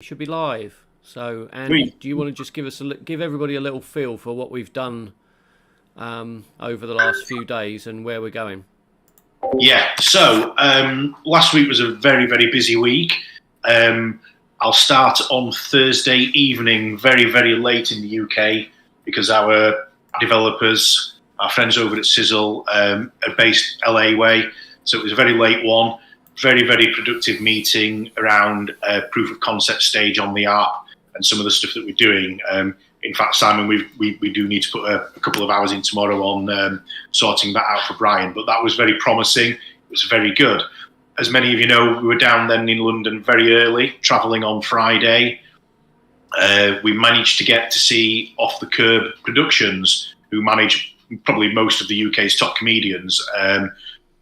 Should be live. So, Andy, Sweet. do you want to just give everybody a little feel for what we've done over the last few days and where we're going? Yeah. So last week was a very, very busy week. Um, I'll start on Thursday evening, very, very late in the UK, because our developers, our friends over at Sizzle, are based LA way. So it was a very late one. Very, very productive meeting around proof of concept stage on the app and some of the stuff that we're doing. In fact, Simon, we do need to put a couple of hours in tomorrow on sorting that out for Brian. But that was very promising. It was very good. As many of you know, we were down then in London very early, travelling on Friday. We managed to get to see Off the Curb Productions, who manage probably most of the UK's top comedians.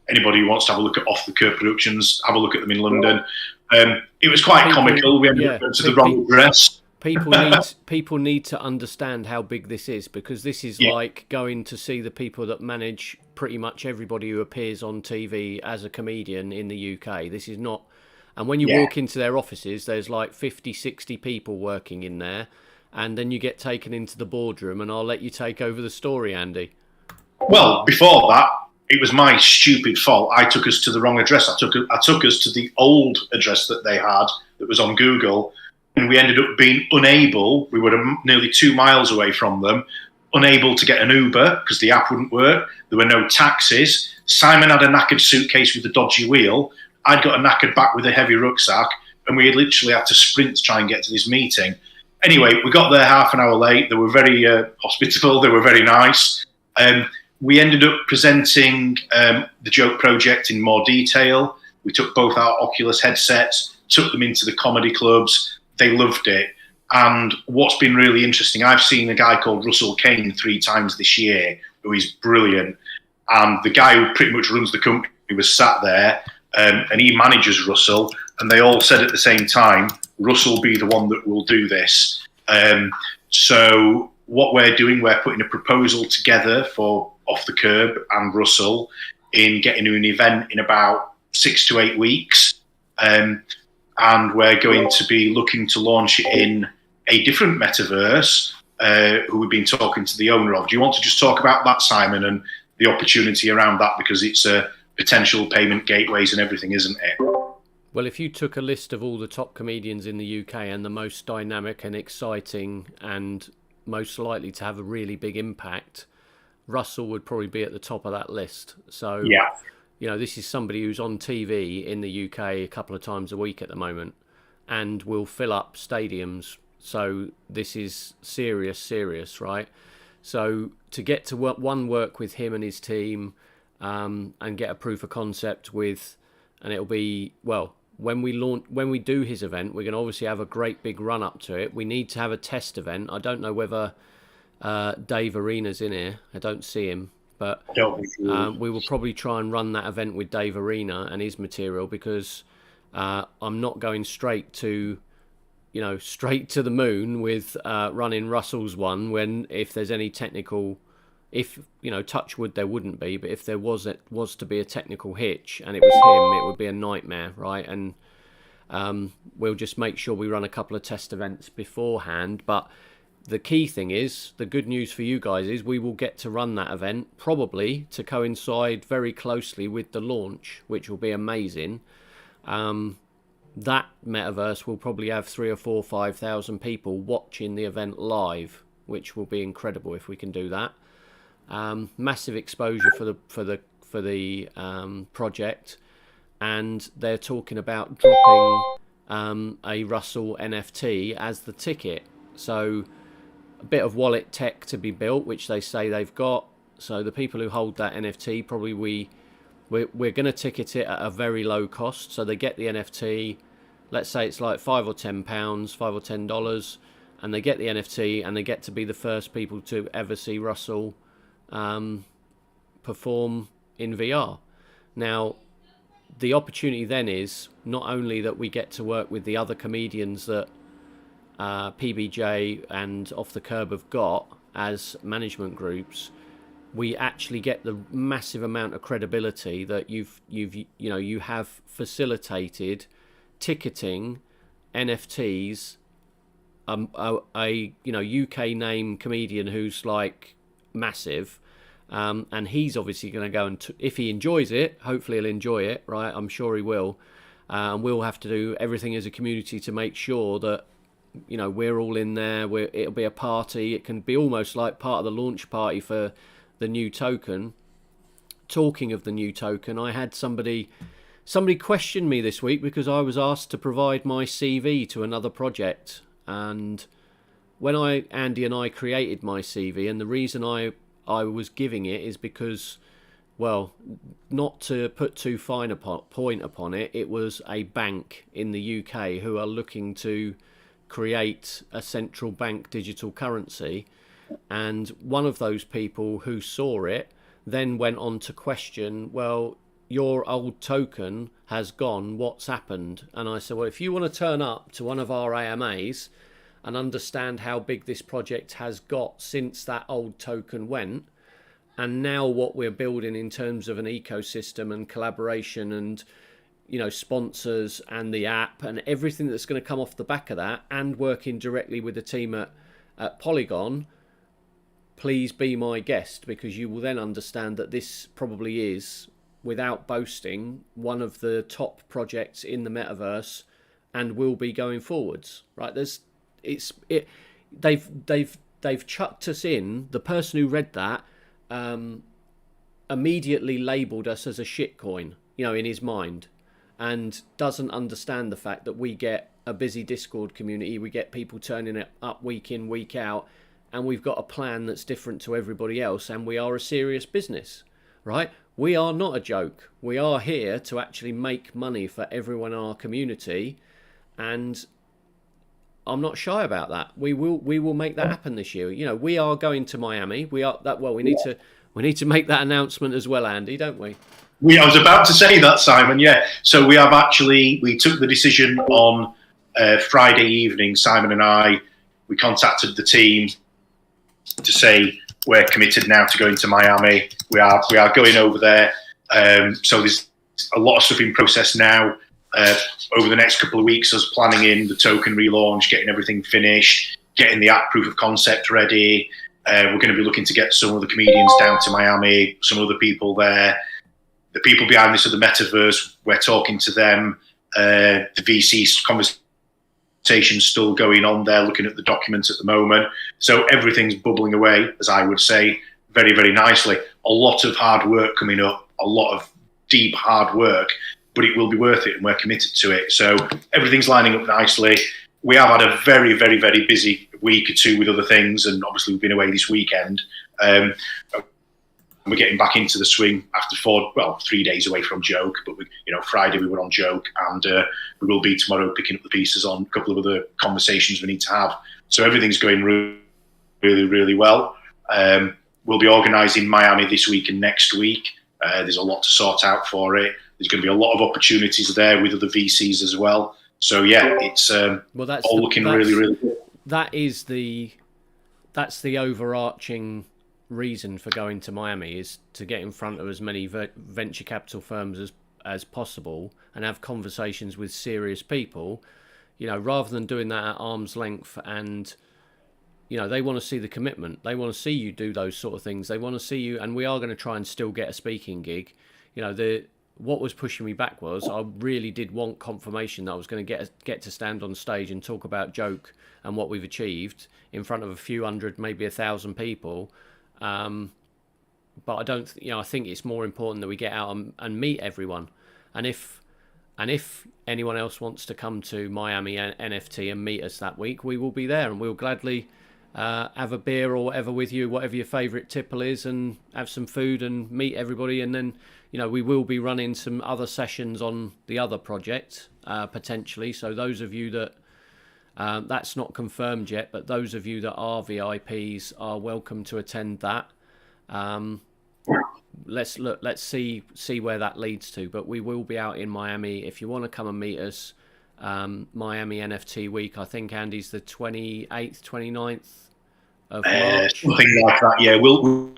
Anybody who wants to have a look at Off the Curb Productions, have a look at them in London. It was quite comical. We ended up going to the wrong address. People need to understand how big this is, because this is like going to see the people that manage pretty much everybody who appears on TV as a comedian in the UK. This is not, and when you walk into their offices, there's like 50, 60 people working in there, and then you get taken into the boardroom, and I'll let you take over the story, Andy. Well, before that, it was my stupid fault. I took us to the wrong address. I took us to the old address that they had that was on Google, and we ended up being unable. We were nearly 2 miles away from them, unable to get an Uber because the app wouldn't work. There were no taxis. Simon had a knackered suitcase with a dodgy wheel. I'd got a knackered back with a heavy rucksack, and we literally had to sprint to try and get to this meeting. Anyway, we got there half an hour late. They were very hospitable. They were very nice. We ended up presenting the joke project in more detail. We took both our Oculus headsets, took them into the comedy clubs. They loved it. And what's been really interesting, I've seen a guy called Russell Kane 3 times this year, who is brilliant. And the guy who pretty much runs the company was sat there, and he manages Russell. And they all said at the same time, Russell will be the one that will do this. So what we're doing, we're putting a proposal together for Off the Curb and Russell in getting an event in about 6 to 8 weeks. And we're going to be looking to launch it in a different metaverse, who we've been talking to the owner of. Do you want to just talk about that, Simon, and the opportunity around that? Because it's a potential payment gateways and everything, isn't it? Well, if you took a list of all the top comedians in the UK and the most dynamic and exciting and most likely to have a really big impact, Russell would probably be at the top of that list. So, this is somebody who's on TV in the UK a couple of times a week at the moment and will fill up stadiums. So this is serious, right? So to get to work with him and his team, and get a proof of concept with, and it'll be, well, when we do his event, we're going to obviously have a great big run up to it. We need to have a test event. I don't know whether Dave Arena's in here. I don't see him, but we will probably try and run that event with Dave Arena and his material, because I'm not going straight to the moon with running Russell's one, when if there's any technical, if touch wood there wouldn't be, but if there was to be a technical hitch and it was him, it would be a nightmare, right? And we'll just make sure we run a couple of test events beforehand. But the key thing is, the good news for you guys is we will get to run that event probably to coincide very closely with the launch, which will be amazing. That metaverse will probably have 3 or 4, 5,000 people watching the event live, which will be incredible if we can do that. Massive exposure for the project, and they're talking about dropping a Russell NFT as the ticket. So a bit of wallet tech to be built, which they say they've got. So the people who hold that NFT, probably we're going to ticket it at a very low cost. So they get the NFT, let's say it's like £5 or £10, $5 or $10, and they get the NFT and they get to be the first people to ever see Russell perform in VR. Now, the opportunity then is not only that we get to work with the other comedians that PBJ and Off the Curb have got as management groups, we actually get the massive amount of credibility that you have facilitated ticketing NFTs, a UK name comedian who's like massive, and he's obviously going to go and if he enjoys it, hopefully he'll enjoy it, right? I'm sure he will. And we'll have to do everything as a community to make sure that we're all in there. It'll be a party. It can be almost like part of the launch party for the new token. Talking of the new token, I had somebody questioned me this week because I was asked to provide my CV to another project. And when Andy and I created my CV, and the reason I was giving it is because, well, not to put too fine a point upon it, it was a bank in the UK who are looking to create a central bank digital currency. And one of those people who saw it then went on to question, well, your old token has gone, what's happened? And I said, well, if you want to turn up to one of our AMAs and understand how big this project has got since that old token went, and now what we're building in terms of an ecosystem and collaboration and sponsors and the app and everything that's going to come off the back of that, and working directly with the team at Polygon, please be my guest, because you will then understand that this probably is, without boasting, one of the top projects in the metaverse and will be going forwards. Right? They've chucked us in. The person who read that immediately labelled us as a shitcoin, in his mind, and doesn't understand the fact that we get a busy Discord community, we get people turning it up week in, week out, and we've got a plan that's different to everybody else, and we are a serious business, right? We are not a joke. We are here to actually make money for everyone in our community, and I'm not shy about that. We will make that happen this year. We are going to Miami. We need to make that announcement as well, Andy, don't we? I was about to say that, Simon. Yeah. So we took the decision on Friday evening. Simon and I, we contacted the team to say we're committed now to going to Miami. We are going over there. So there's a lot of stuff in process now. Over the next couple of weeks, us planning in the token relaunch, getting everything finished, getting the app proof of concept ready. We're going to be looking to get some of the comedians down to Miami, some other people there. The people behind this are the Metaverse. We're talking to them. The VC conversation's still going on there, looking at the documents at the moment. So everything's bubbling away, as I would say, very, very nicely. A lot of hard work coming up, a lot of deep, hard work, but it will be worth it, and we're committed to it. So everything's lining up nicely. We have had a very, very, very busy week or two with other things, and obviously we've been away this weekend. We're getting back into the swing after 3 days away from Joke, but Friday we were on Joke, and we will be tomorrow picking up the pieces on a couple of other conversations we need to have. So everything's going really, really, really well. We'll be organising Miami this week and next week. There's a lot to sort out for it. There's going to be a lot of opportunities there with other VCs as well. So yeah, it's looking really, really good. That's the overarching reason for going to Miami, is to get in front of as many venture capital firms as possible and have conversations with serious people, rather than doing that at arm's length. And they want to see the commitment. They want to see you do those sort of things. They want to see you, and we are going to try and still get a speaking gig. What was pushing me back was I really did want confirmation that I was going to get to stand on stage and talk about Joke and what we've achieved in front of a few hundred, maybe 1,000 people. But I don't, I think it's more important that we get out and meet everyone. And if anyone else wants to come to Miami NFT and meet us that week, we will be there, and we'll gladly have a beer or whatever with you, whatever your favourite tipple is, and have some food and meet everybody. And then, we will be running some other sessions on the other project, potentially. So those of you that, that's not confirmed yet, but those of you that are VIPs are welcome to attend that. Let's see where that leads to. But we will be out in Miami. If you want to come and meet us, Miami NFT week, I think, Andy's the 28th, 29th of March. Something like that, yeah. We'll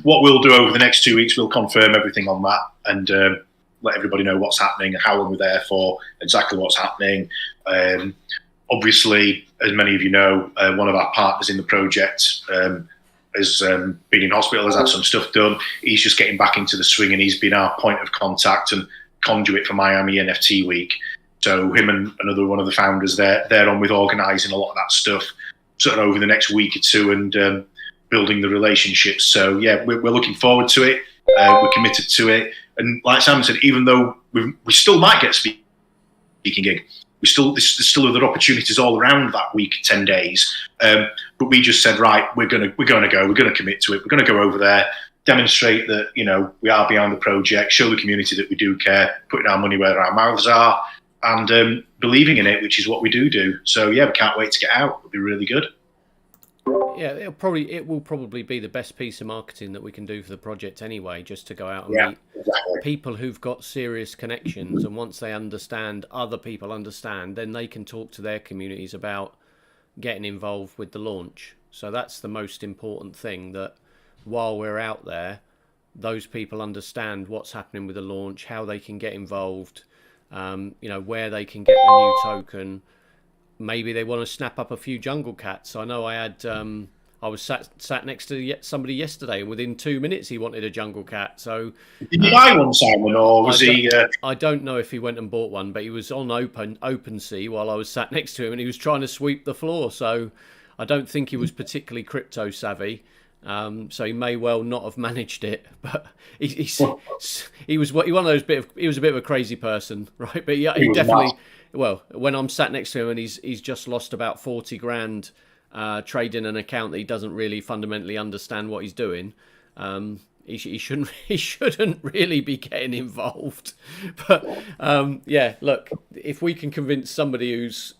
what we'll do over the next 2 weeks, we'll confirm everything on that, and let everybody know what's happening, how long we're there for, exactly what's happening. Obviously, as many of you know, one of our partners in the project has been in hospital, has had some stuff done. He's just getting back into the swing, and he's been our point of contact and conduit for Miami NFT Week. So him and another one of the founders, they're on with organising a lot of that stuff sort of over the next week or two, and building the relationships. So yeah, we're looking forward to it. We're committed to it. And like Simon said, even though we still might get a speaking gig, there's still other opportunities all around that week, 10 days. But we just said, right, we're going to commit to it. We're going to go over there, demonstrate that, we are behind the project, show the community that we do care, putting our money where our mouths are, and believing in it, which is what we do. So yeah, we can't wait to get out. It'll be really good. Yeah, it will probably be the best piece of marketing that we can do for the project anyway, just to go out and meet people who've got serious connections, and once they understand, other people understand, then they can talk to their communities about getting involved with the launch. So that's the most important thing, that while we're out there, those people understand what's happening with the launch, how they can get involved, where they can get the new token. Maybe they want to snap up a few jungle cats. I know I was sat next to somebody yesterday, and within 2 minutes he wanted a jungle cat. So did you buy one, Simon, or was he? I don't know if he went and bought one, but he was on OpenSea while I was sat next to him, and he was trying to sweep the floor. So I don't think he was particularly crypto savvy. So he may well not have managed it, but he was one of those he was a bit of a crazy person, right? But yeah, he definitely. Not. Well, when I'm sat next to him and he's just lost about 40 grand trading an account that he doesn't really fundamentally understand what he's doing, he shouldn't really be getting involved. But yeah, look, if we can convince somebody who's,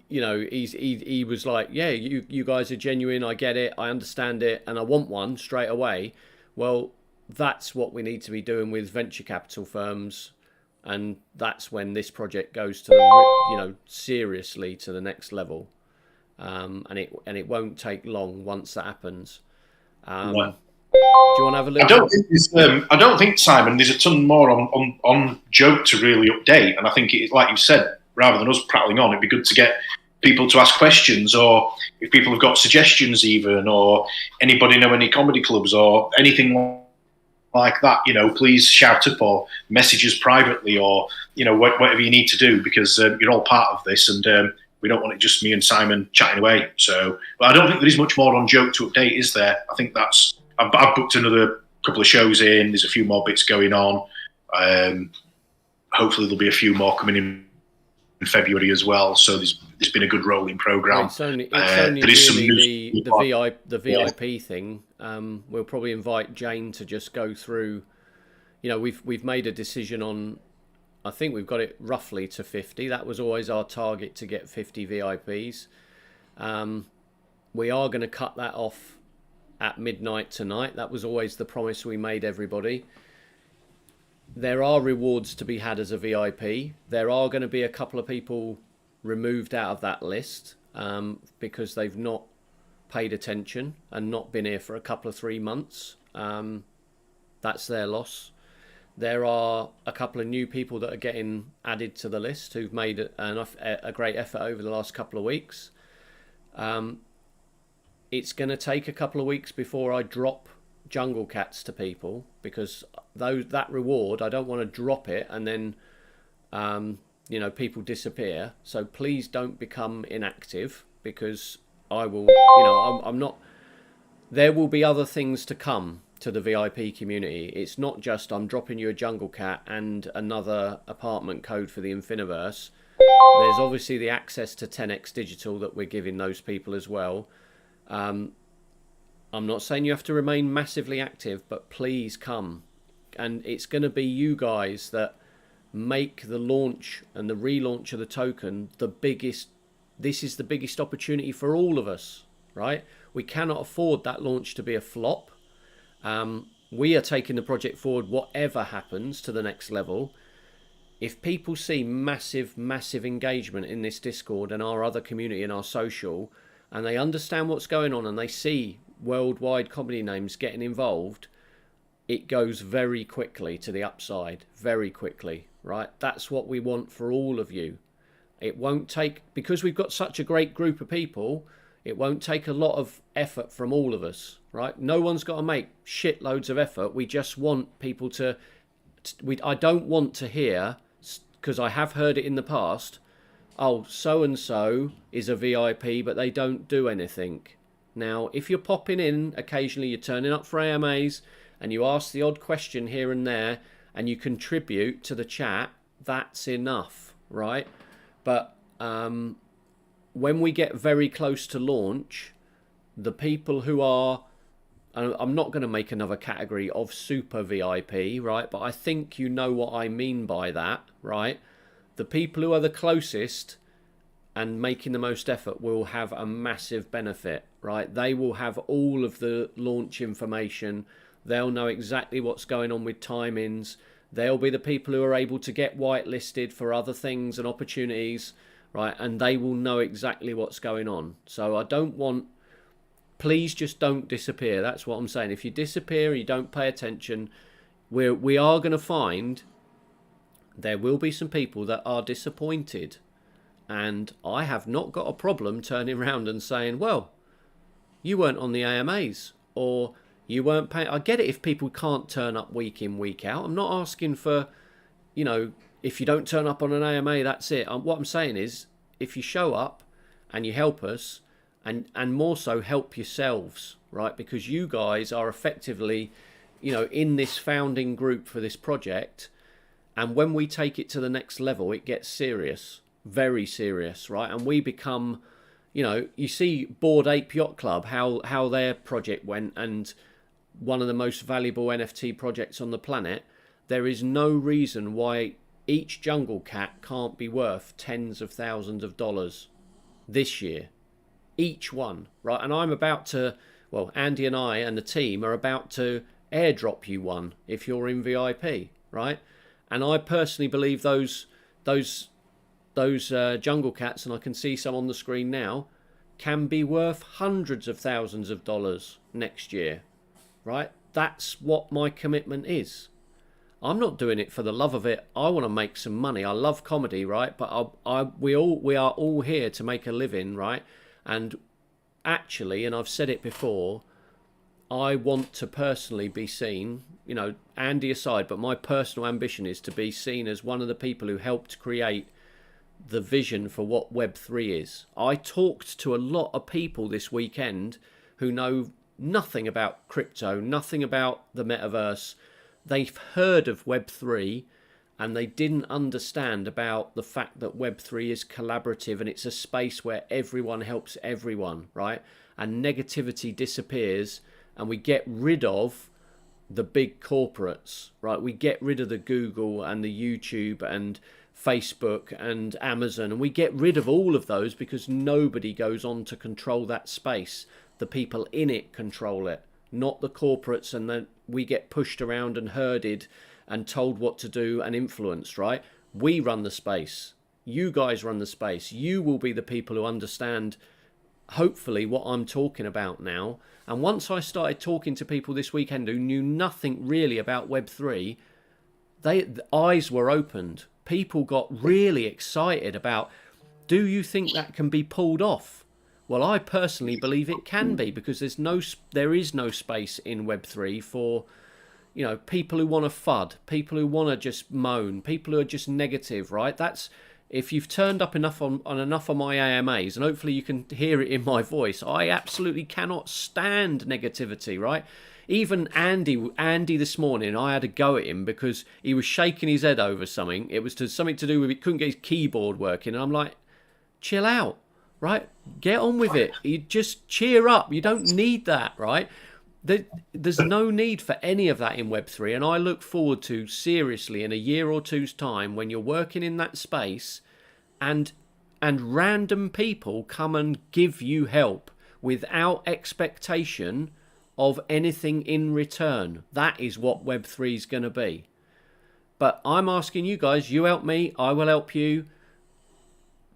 he was like, yeah, you guys are genuine, I get it, I understand it, and I want one straight away. Well, that's what we need to be doing with venture capital firms. And that's when this project goes to seriously to the next level, and it won't take long once that happens. Do you want to have a look? I don't think, Simon, there's a ton more on Joke to really update, and I think it, like you said, rather than us prattling on, it'd be good to get people to ask questions, or if people have got suggestions, even, or anybody know any comedy clubs or anything like that, please shout up or message us privately, or whatever you need to do, because you're all part of this, and we don't want it just me and Simon chatting away. So, but I don't think there is much more on Joke to update, is there? I think I've booked another couple of shows in. There's a few more bits going on. Hopefully there'll be a few more coming in February as well. So there's been a good rolling program. It's only really the VIP thing. We'll probably invite Jane to just go through. We've made a decision on. I think we've got it roughly to 50. That was always our target, to get 50 VIPs. We are going to cut that off at midnight tonight. That was always the promise we made everybody. There are rewards to be had as a VIP. There are going to be a couple of people removed out of that list because they've not paid attention and not been here for a couple of 3 months. That's their loss. There are a couple of new people that are getting added to the list who've made a great effort over the last couple of weeks. It's going to take a couple of weeks before I drop jungle cats to people, because that reward, I don't want to drop it and then people disappear. So please don't become inactive, because I will, I'm not. There will be other things to come to the VIP community. It's not just I'm dropping you a jungle cat and another apartment code for the Infiniverse. There's obviously the access to 10x digital that we're giving those people as well. I'm not saying you have to remain massively active, but please come. And it's going to be you guys that make the launch and the relaunch of the token the biggest. This is the biggest opportunity for all of us, right? We cannot afford that launch to be a flop. We are taking the project forward whatever happens to the next level. If people see massive engagement in this Discord and our other community and our social, and they understand what's going on and they see worldwide comedy names getting involved, it goes very quickly to the upside, very quickly, right? That's what we want for all of you. It won't take, because we've got such a great group of people, it won't take a lot of effort from all of us, right? No one's got to make shitloads of effort. We just want people to, I don't want to hear, because I have heard it in the past, oh, so-and-so is a VIP, but they don't do anything. Now, if you're popping in, occasionally you're turning up for AMAs, and you ask the odd question here and there, and you contribute to the chat, that's enough, right? But when we get very close to launch, the people who are, I'm not going to make another category of super VIP, right? But I think you know what I mean by that, right? The people who are the closest and making the most effort will have a massive benefit, right? They will have all of the launch information. They'll know exactly what's going on with timings. They'll be the people who are able to get whitelisted for other things and opportunities, right? And they will know exactly what's going on. So I don't want, please just don't disappear. That's what I'm saying. If you disappear and you don't pay attention, we are going to find there will be some people that are disappointed. And I have not got a problem turning around and saying, well, you weren't on the AMAs, or you weren't paying. I get it if people can't turn up week in, week out. I'm not asking for, you know, if you don't turn up on an AMA, that's it. What I'm saying is, if you show up and you help us, and more so help yourselves, right? Because you guys are effectively, you know, in this founding group for this project. And when we take it to the next level, it gets serious, very serious, right? And we become, you know, you see Bored Ape Yacht Club, how their project went, and one of the most valuable NFT projects on the planet. There is no reason why each jungle cat can't be worth tens of thousands of dollars this year. Each one, right? And I'm about to, well, Andy and I and the team are about to airdrop you one if you're in VIP, right? And I personally believe those jungle cats, and I can see some on the screen now, can be worth hundreds of thousands of dollars next year, right? That's what my commitment is. I'm not doing it for the love of it. I want to make some money. I love comedy, right? But we are all here to make a living, right? And actually, and I've said it before, I want to personally be seen, you know, Andy aside, but my personal ambition is to be seen as one of the people who helped create the vision for what Web3 is. I talked to a lot of people this weekend who know nothing about crypto, nothing about the metaverse. They've heard of Web3 and they didn't understand about the fact that Web3 is collaborative and it's a space where everyone helps everyone, right? And negativity disappears and we get rid of the big corporates, right? We get rid of the Google and the YouTube and Facebook and Amazon, and we get rid of all of those because nobody goes on to control that space. The people in it control it, not the corporates, and then we get pushed around and herded and told what to do and influenced, right? We run the space. You guys run the space. You will be the people who understand, hopefully, what I'm talking about now. And once I started talking to people this weekend who knew nothing really about Web3, the eyes were opened. People got really excited about, do you think that can be pulled off? Well, I personally believe it can be, because there is no space in Web3 for, you know, people who want to FUD, people who want to just moan, people who are just negative, right? That's, if you've turned up enough on enough of my AMAs, and hopefully you can hear it in my voice, I absolutely cannot stand negativity, right? Even Andy this morning, I had to go at him because he was shaking his head over something. It was something to do with he couldn't get his keyboard working. And I'm like, chill out, right? Get on with it. You just cheer up. You don't need that, right? There's no need for any of that in Web3. And I look forward to, seriously, in a year or two's time, when you're working in that space and random people come and give you help without expectation of anything in return. That is what Web3 is going to be. But I'm asking you guys, you help me, I will help you.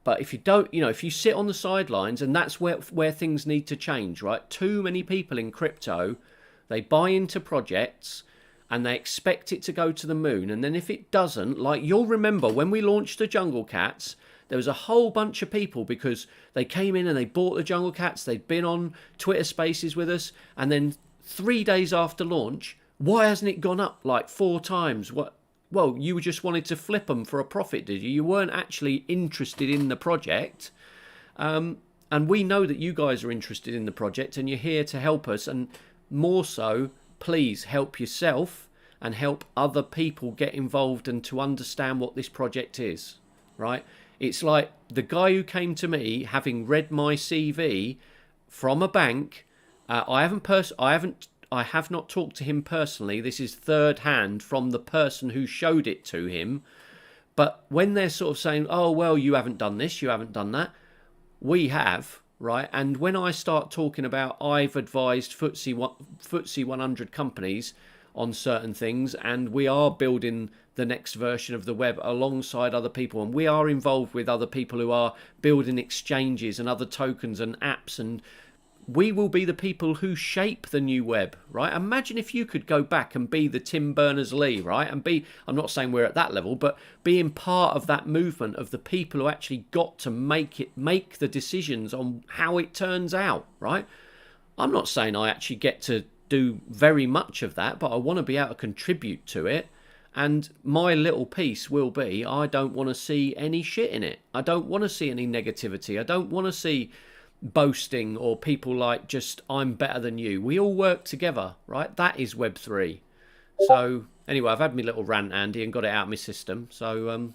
But if you don't, you know, if you sit on the sidelines, and that's where things need to change, right? Too many people in crypto, they buy into projects and they expect it to go to the moon. And then if it doesn't, like you'll remember when we launched the Jungle Cats, there was a whole bunch of people because they came in and they bought the Jungle Cats. They'd been on Twitter Spaces with us. And then 3 days after launch, why hasn't it gone up like 4 times? What? Well, you just wanted to flip them for a profit, did you? You weren't actually interested in the project. And we know that you guys are interested in the project and you're here to help us. And more so, please help yourself and help other people get involved and to understand what this project is, right? It's like the guy who came to me having read my CV from a bank. I have not talked to him personally. This is third hand from the person who showed it to him. But when they're sort of saying, oh, well, you haven't done this, you haven't done that, we have, right? And when I start talking about I've advised FTSE 100 companies on certain things, and we are building the next version of the web alongside other people, and we are involved with other people who are building exchanges and other tokens and apps, and we will be the people who shape the new web, right? Imagine if you could go back and be the Tim Berners-Lee, right? And be, I'm not saying we're at that level, but being part of that movement of the people who actually got to make the decisions on how it turns out, right? I'm not saying I actually get to do very much of that, but I want to be able to contribute to it. And my little piece will be, I don't want to see any shit in it. I don't want to see any negativity. I don't want to see boasting or people like just I'm better than you. We all work together, right? That is Web3. So anyway, I've had my little rant, Andy, and got it out of my system. So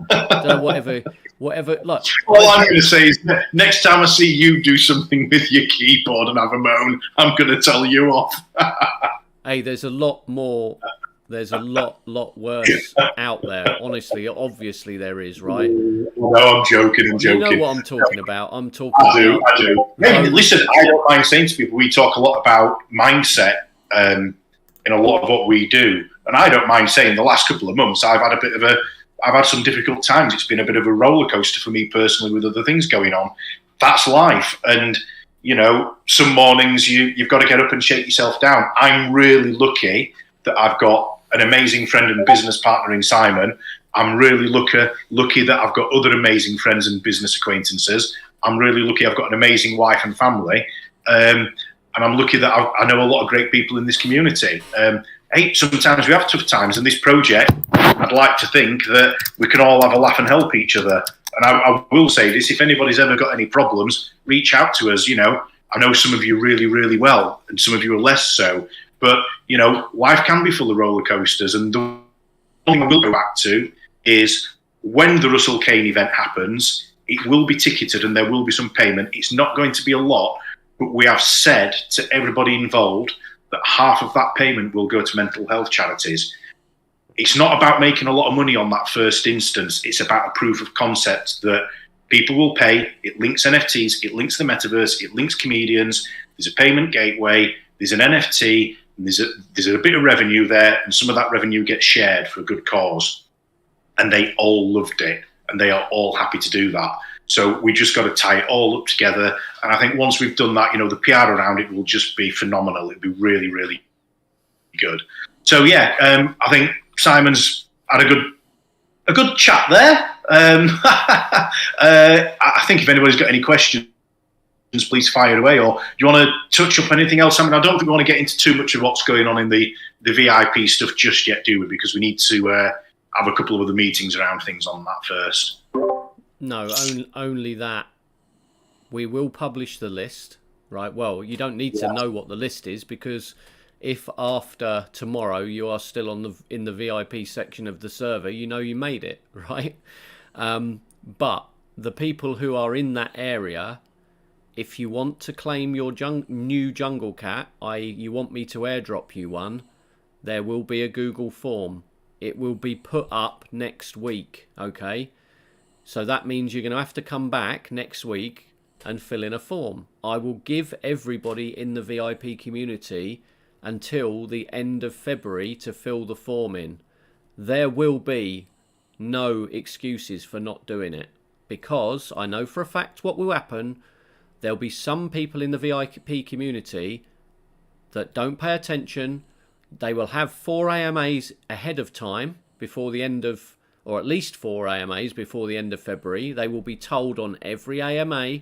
don't know, whatever. Look, all I'm going to say is next time I see you do something with your keyboard and have a moan, I'm going to tell you off. Hey, there's a lot more. There's a lot worse out there. Honestly, obviously there is, right? No, I'm joking. You know what I'm talking about. I do. Hey, listen, I don't mind saying to people, we talk a lot about mindset in a lot of what we do. And I don't mind saying the last couple of months, I've had some difficult times. It's been a bit of a roller coaster for me personally with other things going on. That's life. And, you know, some mornings you've got to get up and shake yourself down. I'm really lucky that I've got an amazing friend and business partner in Simon. I'm really lucky that I've got other amazing friends and business acquaintances. I'm really lucky I've got an amazing wife and family. And I'm lucky that I know a lot of great people in this community. Hey, sometimes we have tough times, and this project, I'd like to think that we can all have a laugh and help each other. And I will say this, if anybody's ever got any problems, reach out to us. You know, I know some of you really, really well, and some of you are less so. But, you know, life can be full of roller coasters. And the thing I will go back to is when the Russell Kane event happens, it will be ticketed and there will be some payment. It's not going to be a lot, but we have said to everybody involved that half of that payment will go to mental health charities. It's not about making a lot of money on that first instance. It's about a proof of concept that people will pay. It links NFTs, it links the metaverse, it links comedians. There's a payment gateway, there's an NFT, and there's a bit of revenue there, and some of that revenue gets shared for a good cause. And they all loved it, and they are all happy to do that. So we just got to tie it all up together. And I think once we've done that, you know, the PR around it will just be phenomenal. It'll be really, really good. So yeah, I think Simon's had a good chat there. I think if anybody's got any questions, please fire away. Or do you want to touch up anything else? I mean, I don't think we want to get into too much of what's going on in the VIP stuff just yet, do we? Because we need to have a couple of other meetings around things on that first. No, only that we will publish the list, right? Well, you don't need to know what the list is, because if after tomorrow you are still in the VIP section of the server, you know you made it, right? But the people who are in that area, if you want to claim your new Jungle Cat, i.e. you want me to airdrop you one, there will be a Google form. It will be put up next week, okay? So that means you're going to have to come back next week and fill in a form. I will give everybody in the VIP community until the end of February to fill the form in. There will be no excuses for not doing it, because I know for a fact what will happen. There'll be some people in the VIP community that don't pay attention. They will have 4 AMAs ahead of time before the end of, or at least 4 AMAs before the end of February. They will be told on every AMA.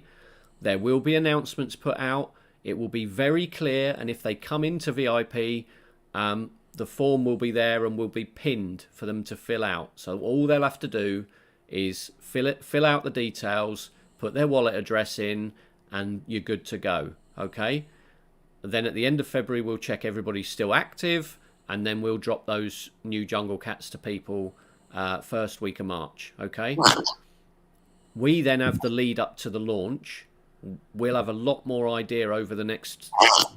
There will be announcements put out. It will be very clear, and if they come into VIP, the form will be there and will be pinned for them to fill out. So all they'll have to do is fill out the details, put their wallet address in, and you're good to go. Okay? Then at the end of February, we'll check everybody's still active, and then we'll drop those new jungle cats to people first week of March. Okay? We then have the lead up to the launch. We'll have a lot more idea over the next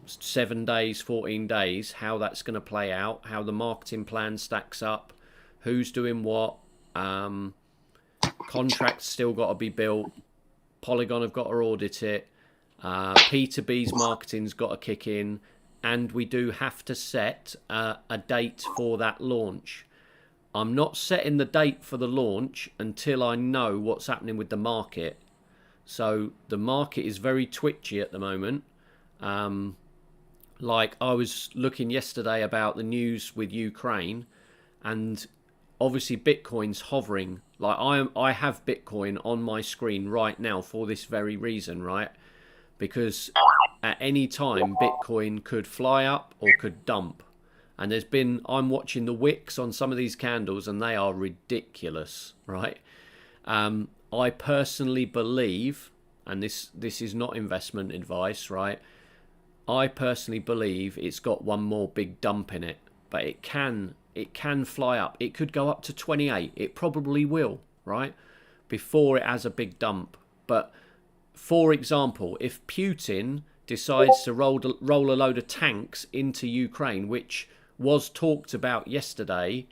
7 days, 14 days, how that's going to play out, how the marketing plan stacks up, who's doing what, contracts still got to be built, Polygon have got to audit it, P2B's marketing's got to kick in, and we do have to set a date for that launch. I'm not setting the date for the launch until I know what's happening with the market. So the market is very twitchy at the moment. Like I was looking yesterday about the news with Ukraine, and obviously Bitcoin's hovering. Like I have Bitcoin on my screen right now for this very reason, right? Because at any time Bitcoin could fly up or could dump. And I'm watching the wicks on some of these candles and they are ridiculous, right? I personally believe, and this is not investment advice, right? I personally believe it's got one more big dump in it, but it can fly up. It could go up to 28. It probably will, right? Before it has a big dump. But for example, if Putin decides to roll a load of tanks into Ukraine, which was talked about yesterday,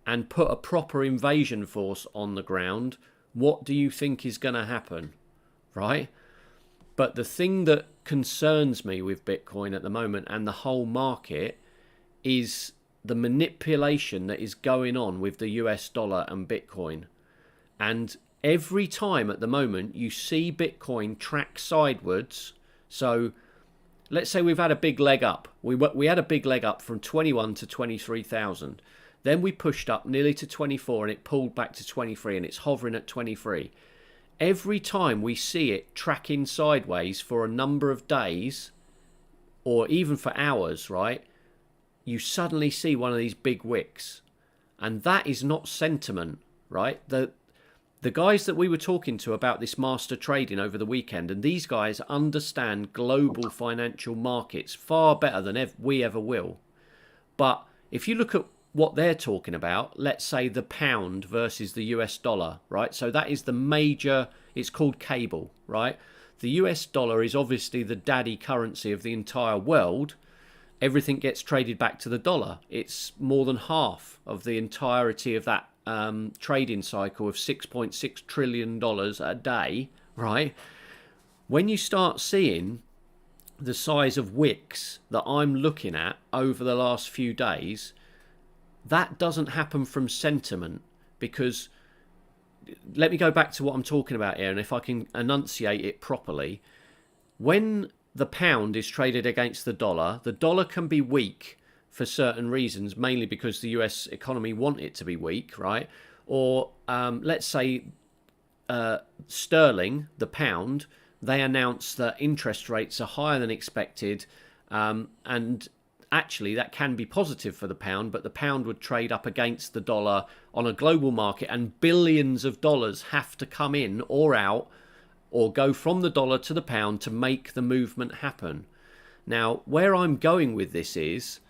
and put a proper invasion force on the ground, what do you think is going to happen, right? But the thing that concerns me with Bitcoin at the moment and the whole market is the manipulation that is going on with the US dollar and Bitcoin. And every time at the moment you see Bitcoin track sideways, so let's say we've had a big leg up. We had a big leg up from 21 to 23,000. Then we pushed up nearly to 24 and it pulled back to 23 and it's hovering at 23. Every time we see it tracking sideways for a number of days or even for hours, right, you suddenly see one of these big wicks. And that is not sentiment, right? The guys that we were talking to about this master trading over the weekend, and these guys understand global financial markets far better than we ever will. But if you look at what they're talking about, let's say the pound versus the US dollar, right? So that is the major, it's called cable, right? The US dollar is obviously the daddy currency of the entire world. Everything gets traded back to the dollar. It's more than half of the entirety of that trading cycle of $6.6 trillion a day, right? When you start seeing the size of wicks that I'm looking at over the last few days, that doesn't happen from sentiment, because let me go back to what I'm talking about here, and if I can enunciate it properly. When the pound is traded against the dollar can be weak for certain reasons, mainly because the US economy want it to be weak, right? Or let's say sterling, the pound, they announce that interest rates are higher than expected, and actually that can be positive for the pound, but the pound would trade up against the dollar on a global market, and billions of dollars have to come in or out or go from the dollar to the pound to make the movement happen. Now, where I'm going with this is,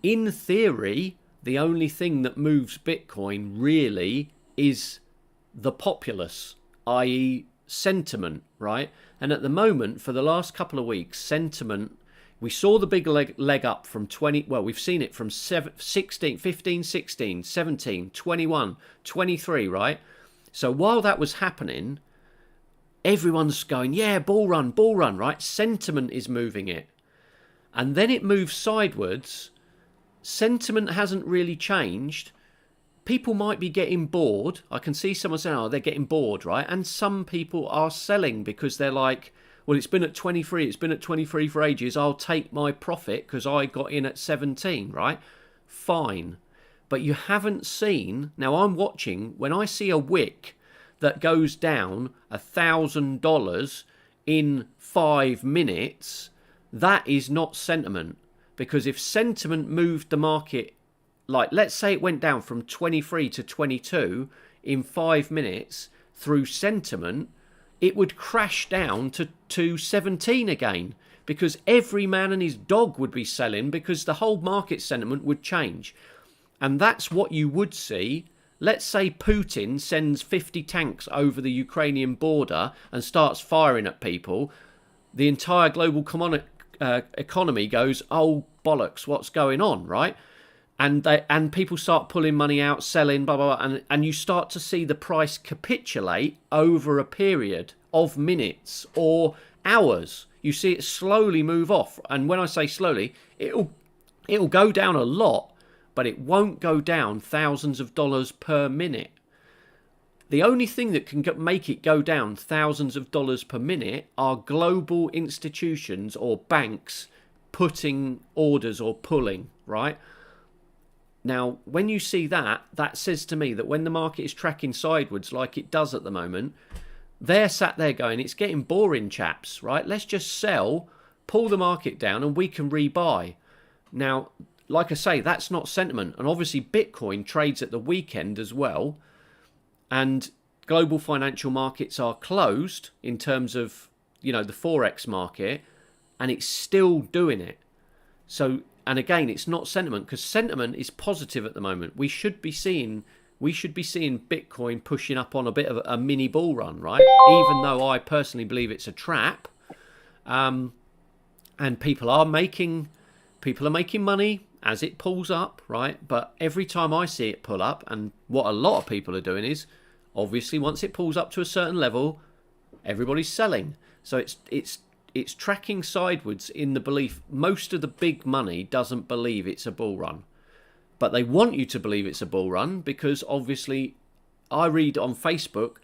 in theory, the only thing that moves Bitcoin really is the populace, i.e. sentiment, right? And at the moment, for the last couple of weeks, sentiment, we saw the big leg up from 20, well, we've seen it from 16, 15, 16, 17, 21, 23, right? So while that was happening, everyone's going, yeah, bull run, right? Sentiment is moving it. And then it moves sideways. Sentiment hasn't really changed. People might be getting bored. I can see someone saying, oh, they're getting bored, right? And some people are selling because they're like, well, it's been at 23, it's been at 23 for ages, I'll take my profit because I got in at 17, right? Fine. But you haven't seen, now I'm watching, when I see a wick that goes down $1,000 in 5 minutes, that is not sentiment. Because if sentiment moved the market, like let's say it went down from 23 to 22 in 5 minutes through sentiment, it would crash down to 17 again, because every man and his dog would be selling, because the whole market sentiment would change. And that's what you would see. Let's say Putin sends 50 tanks over the Ukrainian border and starts firing at people. The entire global economy goes, oh, bollocks, what's going on, right? And people start pulling money out, selling, blah, blah, blah, and you start to see the price capitulate over a period of minutes or hours. You see it slowly move off. And when I say slowly, it'll go down a lot, but it won't go down thousands of dollars per minute. The only thing that can make it go down thousands of dollars per minute are global institutions or banks putting orders or pulling, right? Now, when you see that, that says to me that when the market is tracking sideways like it does at the moment, they're sat there going, it's getting boring, chaps, right? Let's just sell, pull the market down, and we can rebuy. Now, like I say, that's not sentiment. And obviously, Bitcoin trades at the weekend as well. And global financial markets are closed in terms of, the Forex market, and it's still doing it. So, and again, it's not sentiment, because sentiment is positive at the moment. We should be seeing Bitcoin pushing up on a bit of a mini bull run, right? Even though I personally believe it's a trap, and people are making money as it pulls up, right? But every time I see it pull up, and what a lot of people are doing is, obviously, once it pulls up to a certain level, everybody's selling. So it's tracking sideways in the belief most of the big money doesn't believe it's a bull run. But they want you to believe it's a bull run, because obviously I read on Facebook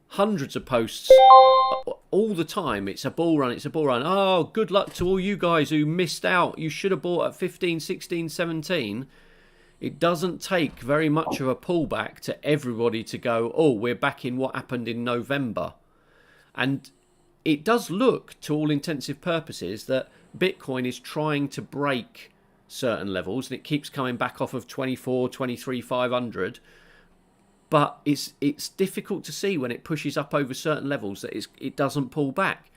hundreds of posts all the time. It's a bull run, it's a bull run. Oh, good luck to all you guys who missed out. You should have bought at 15, 16, 17. It doesn't take very much of a pullback to everybody to go, oh, we're back in what happened in November. And it does look, to all intensive purposes, that Bitcoin is trying to break certain levels, and it keeps coming back off of 24, 23, 500. But it's difficult to see when it pushes up over certain levels that it doesn't pull back.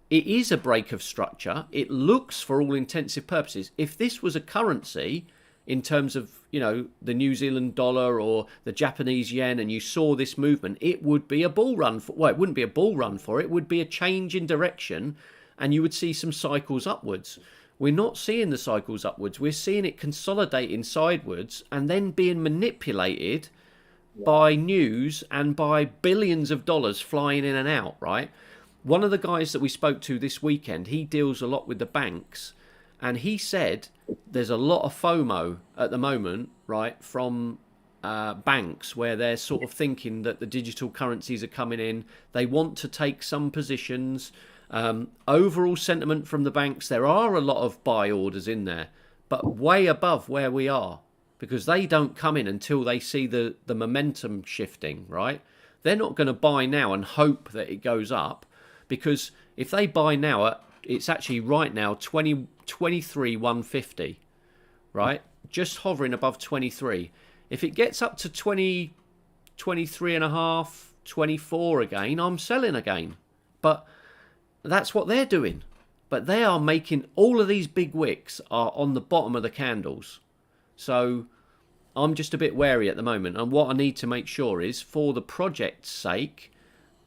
It is a break of structure. It looks, for all intensive purposes, if this was a currency in terms of, the New Zealand dollar or the Japanese yen, and you saw this movement, it would be a bull run. Well, it wouldn't be a bull run for it. It would be a change in direction, and you would see some cycles upwards. We're not seeing the cycles upwards. We're seeing it consolidating sidewards and then being manipulated by news and by billions of dollars flying in and out, right? One of the guys that we spoke to this weekend, he deals a lot with the banks, and he said there's a lot of FOMO at the moment, right, from banks, where they're sort of thinking that the digital currencies are coming in. They want to take some positions. Overall sentiment from the banks, there are a lot of buy orders in there, but way above where we are, because they don't come in until they see the momentum shifting, right? They're not going to buy now and hope that it goes up, because if they buy now, it's actually right now 23,150, right? Just hovering above 23. If it gets up to 20, 23 and a half, 24 again, I'm selling again. But that's what they're doing. But they are making, all of these big wicks are on the bottom of the candles. So I'm just a bit wary at the moment. And what I need to make sure is, for the project's sake,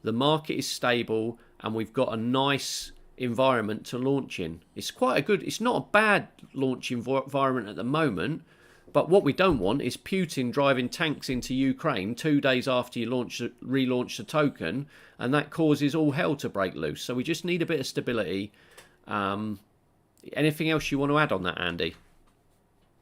the market is stable and we've got a nice environment to launch in. It's quite a good, it's not a bad launch environment at the moment. But what we don't want is Putin driving tanks into Ukraine 2 days after you relaunch the token, and that causes all hell to break loose. So we just need a bit of stability. Anything else you want to add on that, Andy?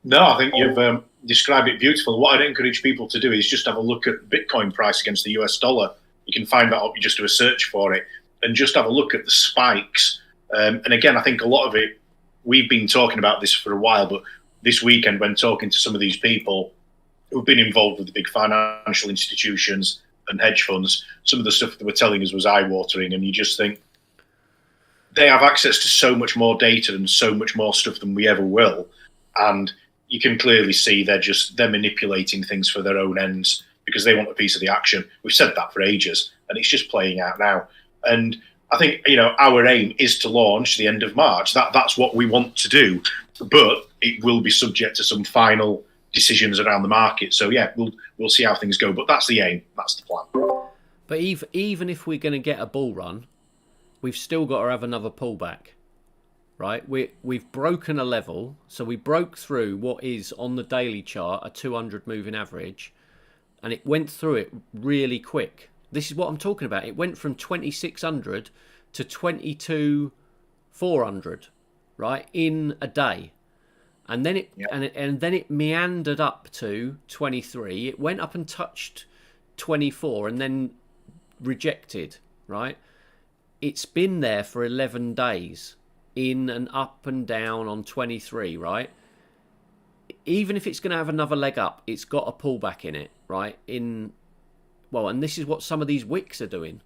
No, I think you've described it beautifully. What I'd encourage people to do is just have a look at Bitcoin price against the US dollar. You can find that up. You just do a search for it. and just have a look at the spikes. And again, I think a lot of it, we've been talking about this for a while, but this weekend when talking to some of these people who've been involved with the big financial institutions and hedge funds, some of the stuff they were telling us was eye-watering, and you just think they have access to so much more data and so much more stuff than we ever will, and you can clearly see they're manipulating things for their own ends because they want a piece of the action. We've said that for ages, and it's just playing out now. And I think, our aim is to launch the end of March. That's what we want to do, but it will be subject to some final decisions around the market. So yeah, we'll see how things go, but that's the aim. That's the plan. But even if we're going to get a bull run, we've still got to have another pullback, right? We've broken a level, so we broke through what is on the daily chart a 200 moving average, and it went through it really quick. This is what I'm talking about. It went from 2600 to 22,400, right, in a day. And then and then it meandered up to 23. It went up and touched 24 and then rejected, right? It's been there for 11 days, in and up and down on 23, right? Even if it's going to have another leg up, it's got a pullback in it, right? And this is what some of these wicks are doing.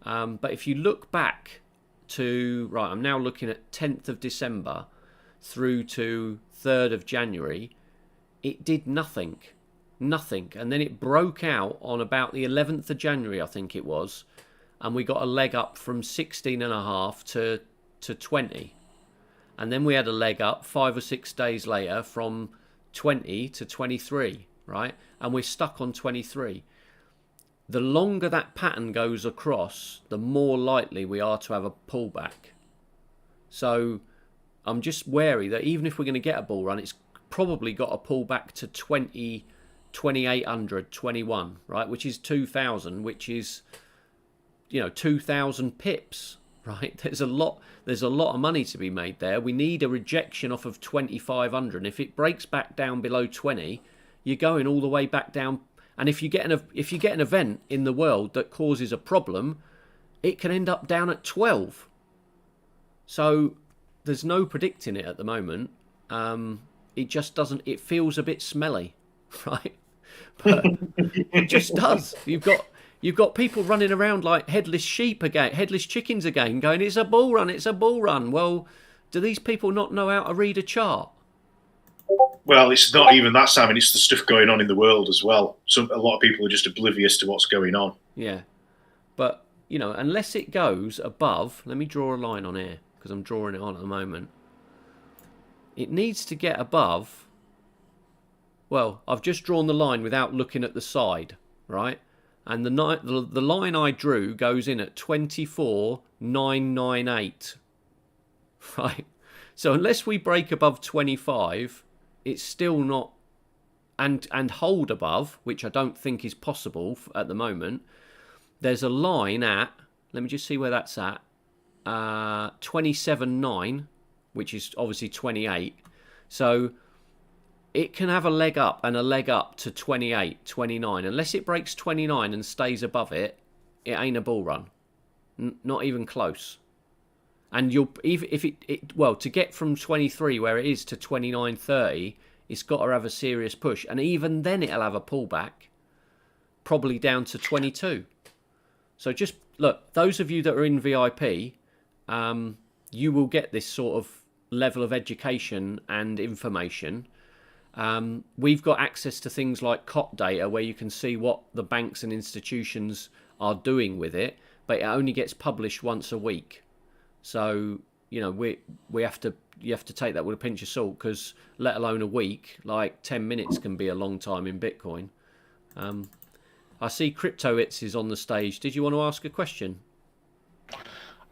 But if you look back to, right, I'm now looking at 10th of December through to 3rd of January, it did nothing. And then it broke out on about the 11th of January, I think it was, and we got a leg up from 16.5 to 20. And then we had a leg up 5 or 6 days later from 20 to 23, right? And we're stuck on 23. The longer that pattern goes across, the more likely we are to have a pullback. So I'm just wary that even if we're going to get a bull run, it's probably got a pullback to 20, 2,800, 21, right? Which is 2,000, which is, 2,000 pips, right? There's a lot of money to be made there. We need a rejection off of 2,500. If it breaks back down below 20, you're going all the way back down. And if you get an event in the world that causes a problem, it can end up down at 12. So there's no predicting it at the moment. It just doesn't. It feels a bit smelly, right? But it just does. You've got people running around like headless sheep again, headless chickens again, going, "It's a bull run. It's a bull run." Well, do these people not know how to read a chart? Well, it's not even that, Simon. It's the stuff going on in the world as well. A lot of people are just oblivious to what's going on. Yeah. But, unless it goes above, let me draw a line on here because I'm drawing it on at the moment. It needs to get above, well, I've just drawn the line without looking at the side, right? And the line I drew goes in at 24,998, right? So unless we break above 25, it's still not, and hold above, which I don't think is possible at the moment. There's a line at, let me just see where that's at, 27.9, which is obviously 28. So it can have a leg up and a leg up to 28, 29. Unless it breaks 29 and stays above it, it ain't a bull run. Not even close. And to get from 23 where it is to 29.30, it's got to have a serious push. And even then it'll have a pullback, probably down to 22. So just look, those of you that are in VIP, you will get this sort of level of education and information. We've got access to things like COT data where you can see what the banks and institutions are doing with it, but it only gets published once a week. So, you have to take that with a pinch of salt, because let alone a week, like 10 minutes can be a long time in Bitcoin. I see CryptoIts is on the stage. Did you want to ask a question?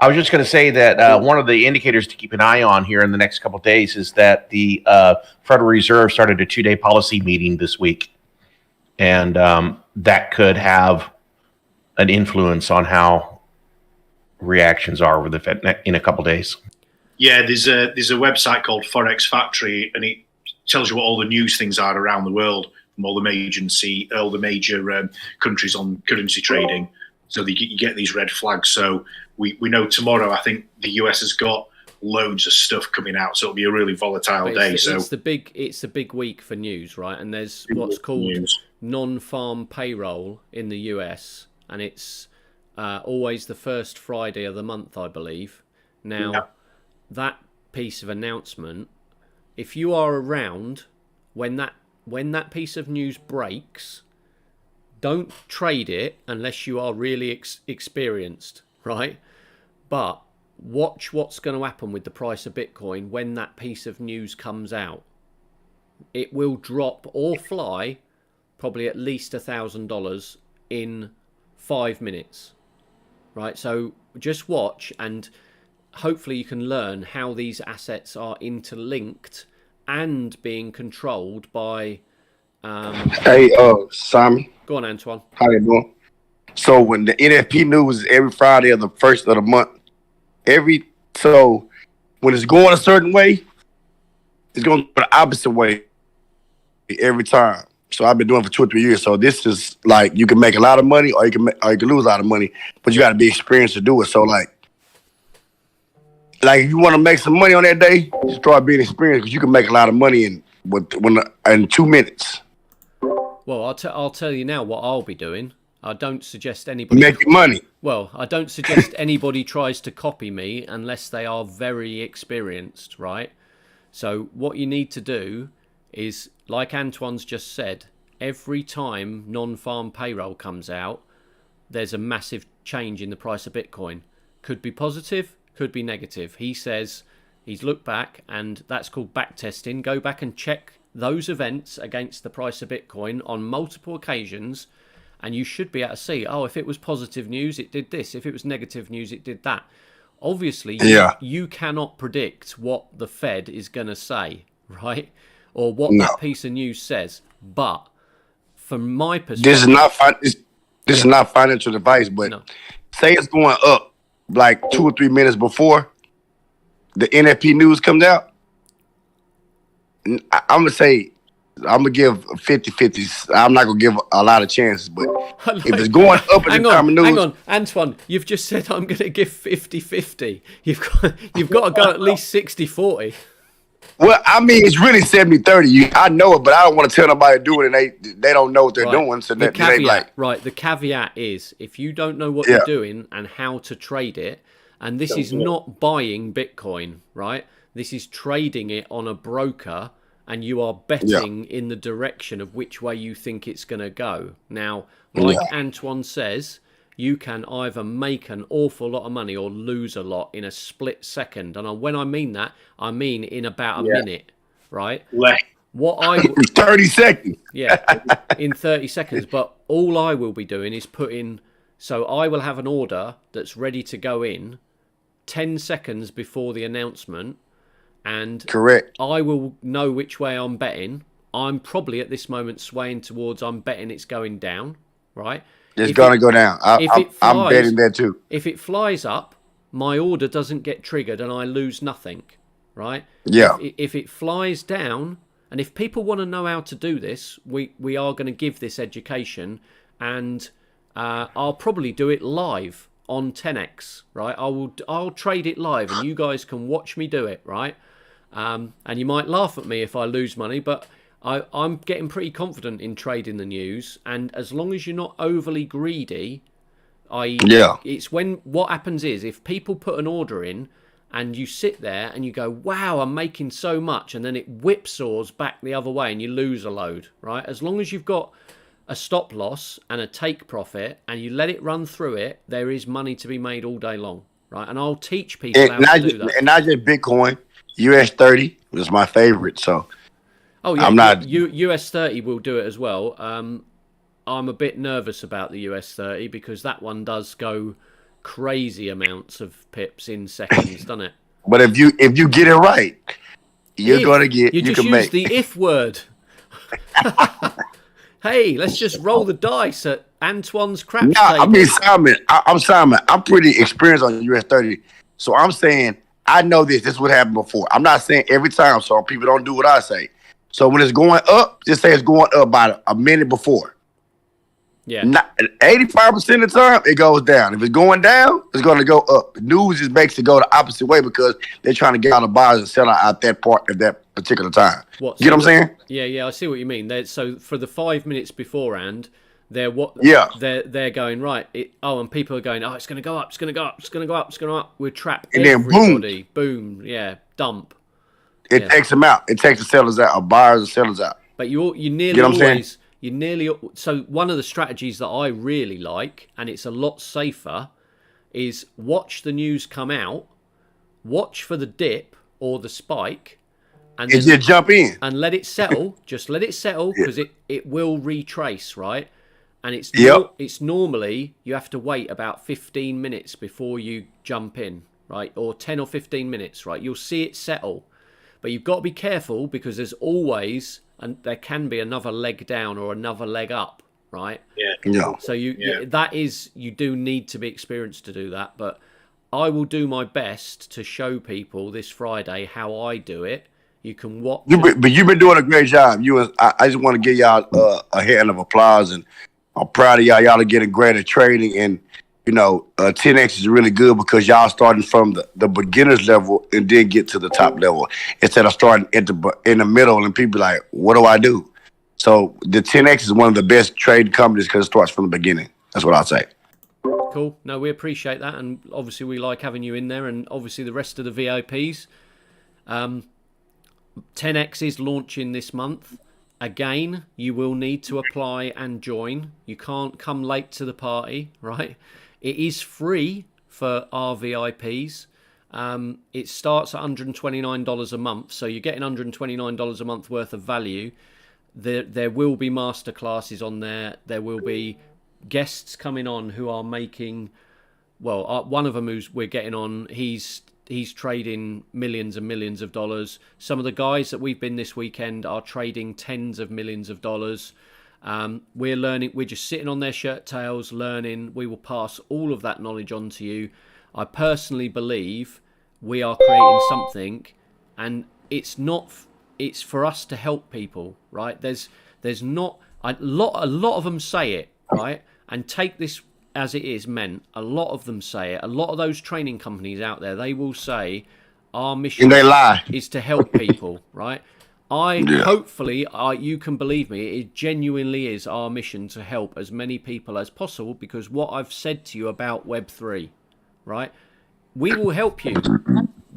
I was just going to say that one of the indicators to keep an eye on here in the next couple of days is that the Federal Reserve started a 2-day policy meeting this week. And that could have an influence on how reactions are with the Fed in a couple of days. Yeah, there's a website called Forex Factory, and it tells you what all the news things are around the world from all the major countries on currency trading. So you get these red flags. So we know tomorrow, I think the US has got loads of stuff coming out. So it'll be a really volatile day. It's the big week for news, right? And there's what's called non-farm payroll in the US, and it's always the first Friday of the month, I believe. Now, that piece of announcement, if you are around when that piece of news breaks, don't trade it unless you are really experienced, right? But watch what's going to happen with the price of Bitcoin when that piece of news comes out. It will drop or fly probably at least $1,000 in 5 minutes, right? So just watch, and hopefully you can learn how these assets are interlinked and being controlled by Hey, Simon. Go on, Antoine. How you doing? So when the NFP news is every Friday of the first of the month, so when it's going a certain way, it's going to go the opposite way every time. So I've been doing it for 2 or 3 years. So this is like you can make a lot of money, or you can lose a lot of money, but you got to be experienced to do it. So like if you want to make some money on that day, start being experienced, because you can make a lot of money in 2 minutes. Well, I'll tell you now what I'll be doing. I don't suggest anybody make money. Well, I don't suggest anybody tries to copy me unless they are very experienced, right? So what you need to do is, like Antoine's just said, every time non-farm payroll comes out, there's a massive change in the price of Bitcoin. Could be positive, could be negative. He says he's looked back, and that's called backtesting. Go back and check those events against the price of Bitcoin on multiple occasions, and you should be able to see, oh, if it was positive news, it did this. If it was negative news, it did that. Obviously, you cannot predict what the Fed is going to say, right? Or what that piece of news says. But from my perspective... This is not financial advice, but say it's going up like 2 or 3 minutes before the NFP news comes out. I'm going to give 50-50. I'm not going to give a lot of chances, but if it's going up at the time of news... Hang on, Antoine, you've just said I'm going to give 50-50. You've got to go at least 60-40. Well, I mean, it's really 70-30. I know it, but I don't want to tell nobody to do it, and they don't know what they're doing. So the caveat is, if you don't know what you're doing and how to trade it, and this is not buying Bitcoin, right? This is trading it on a broker, and you are betting in the direction of which way you think it's going to go. Now, like Antoine says, you can either make an awful lot of money or lose a lot in a split second. And when I mean that, I mean in about a minute, right? What 30 seconds. Yeah, in 30 seconds. But all I will be doing is so I will have an order that's ready to go in 10 seconds before the announcement. And correct, I will know which way I'm betting. I'm probably at this moment swaying towards I'm betting it's going down, right? It's going to go down. I'm betting that too. If it flies up, my order doesn't get triggered and I lose nothing, right? Yeah. If it flies down, and if people want to know how to do this, we are going to give this education, and I'll probably do it live on 10x, right? I'll trade it live, and you guys can watch me do it, right? And you might laugh at me if I lose money, but I'm getting pretty confident in trading the news, and as long as you're not overly greedy, it's what happens is, if people put an order in and you sit there and you go, wow, I'm making so much, and then it whipsaws back the other way and you lose a load, right? As long as you've got a stop loss and a take profit and you let it run through it, there is money to be made all day long, right? And I'll teach people how to do that. And not just Bitcoin, US 30 was my favorite, so... Oh yeah, I'm not... US 30 will do it as well. I'm a bit nervous about the US 30 because that one does go crazy amounts of pips in seconds, doesn't it? But if you get it right, you're gonna get. You just use the if word. Hey, let's just roll the dice at Antoine's crap table. I mean, Simon, I'm Simon. I'm pretty experienced on US 30, so I'm saying I know this. This is what happened before. I'm not saying every time, so people don't do what I say. So when it's going up, just say it's going up about a minute before. Yeah. 85% of the time, it goes down. If it's going down, it's going to go up. The news just makes it go the opposite way because they're trying to get out of buyers and sell out that part at that particular time. What? You know what I'm saying? Yeah, I see what you mean. So for the 5 minutes beforehand, they're going right. And people are going, oh, it's going to go up, it's going to go up, it's going to go up, it's going to go up. We're trapped. And then boom, yeah, dump. It takes them out. It takes the sellers out, or buyers and sellers out. But you nearly always. So one of the strategies that I really like, and it's a lot safer, is watch the news come out, watch for the dip or the spike, and then just jump in and let it settle. Just let it settle because it will retrace, right? And it's normally you have to wait about 15 minutes before you jump in, right? Or 10 or 15 minutes, right? You'll see it settle. But you've got to be careful because there's always, and there can be another leg down or another leg up, right? Yeah. So you do need to be experienced to do that. But I will do my best to show people this Friday how I do it. You can watch. But you've been doing a great job. I just want to give y'all a hand of applause, and I'm proud of y'all. Y'all are getting great at trading, and 10X is really good because y'all starting from the beginner's level and then get to the top level instead of starting in the middle and people like, what do I do? So the 10X is one of the best trade companies because it starts from the beginning. That's what I'll say. Cool. No, we appreciate that, and obviously we like having you in there, and obviously the rest of the VIPs. 10X is launching this month. Again, you will need to apply and join. You can't come late to the party, right? It is free for our VIPs. It starts at $129 a month, so you're getting $129 a month worth of value. There will be masterclasses on there. There will be guests coming on who are making... Well, one of them who's we're getting on, he's trading millions and millions of dollars. Some of the guys that we've been this weekend are trading tens of millions of dollars. We're learning. We're just sitting on their shirt tails, learning. We will pass all of that knowledge on to you. I personally believe we are creating something, and it's for us to help people, right? There's not a lot of them say it, right? And take this as it is meant. A lot of them say it. A lot of those training companies out there, they will say our mission and they lie. is to help people, right? Hopefully, you can believe me, it genuinely is our mission to help as many people as possible, because what I've said to you about Web3, right? We will help you.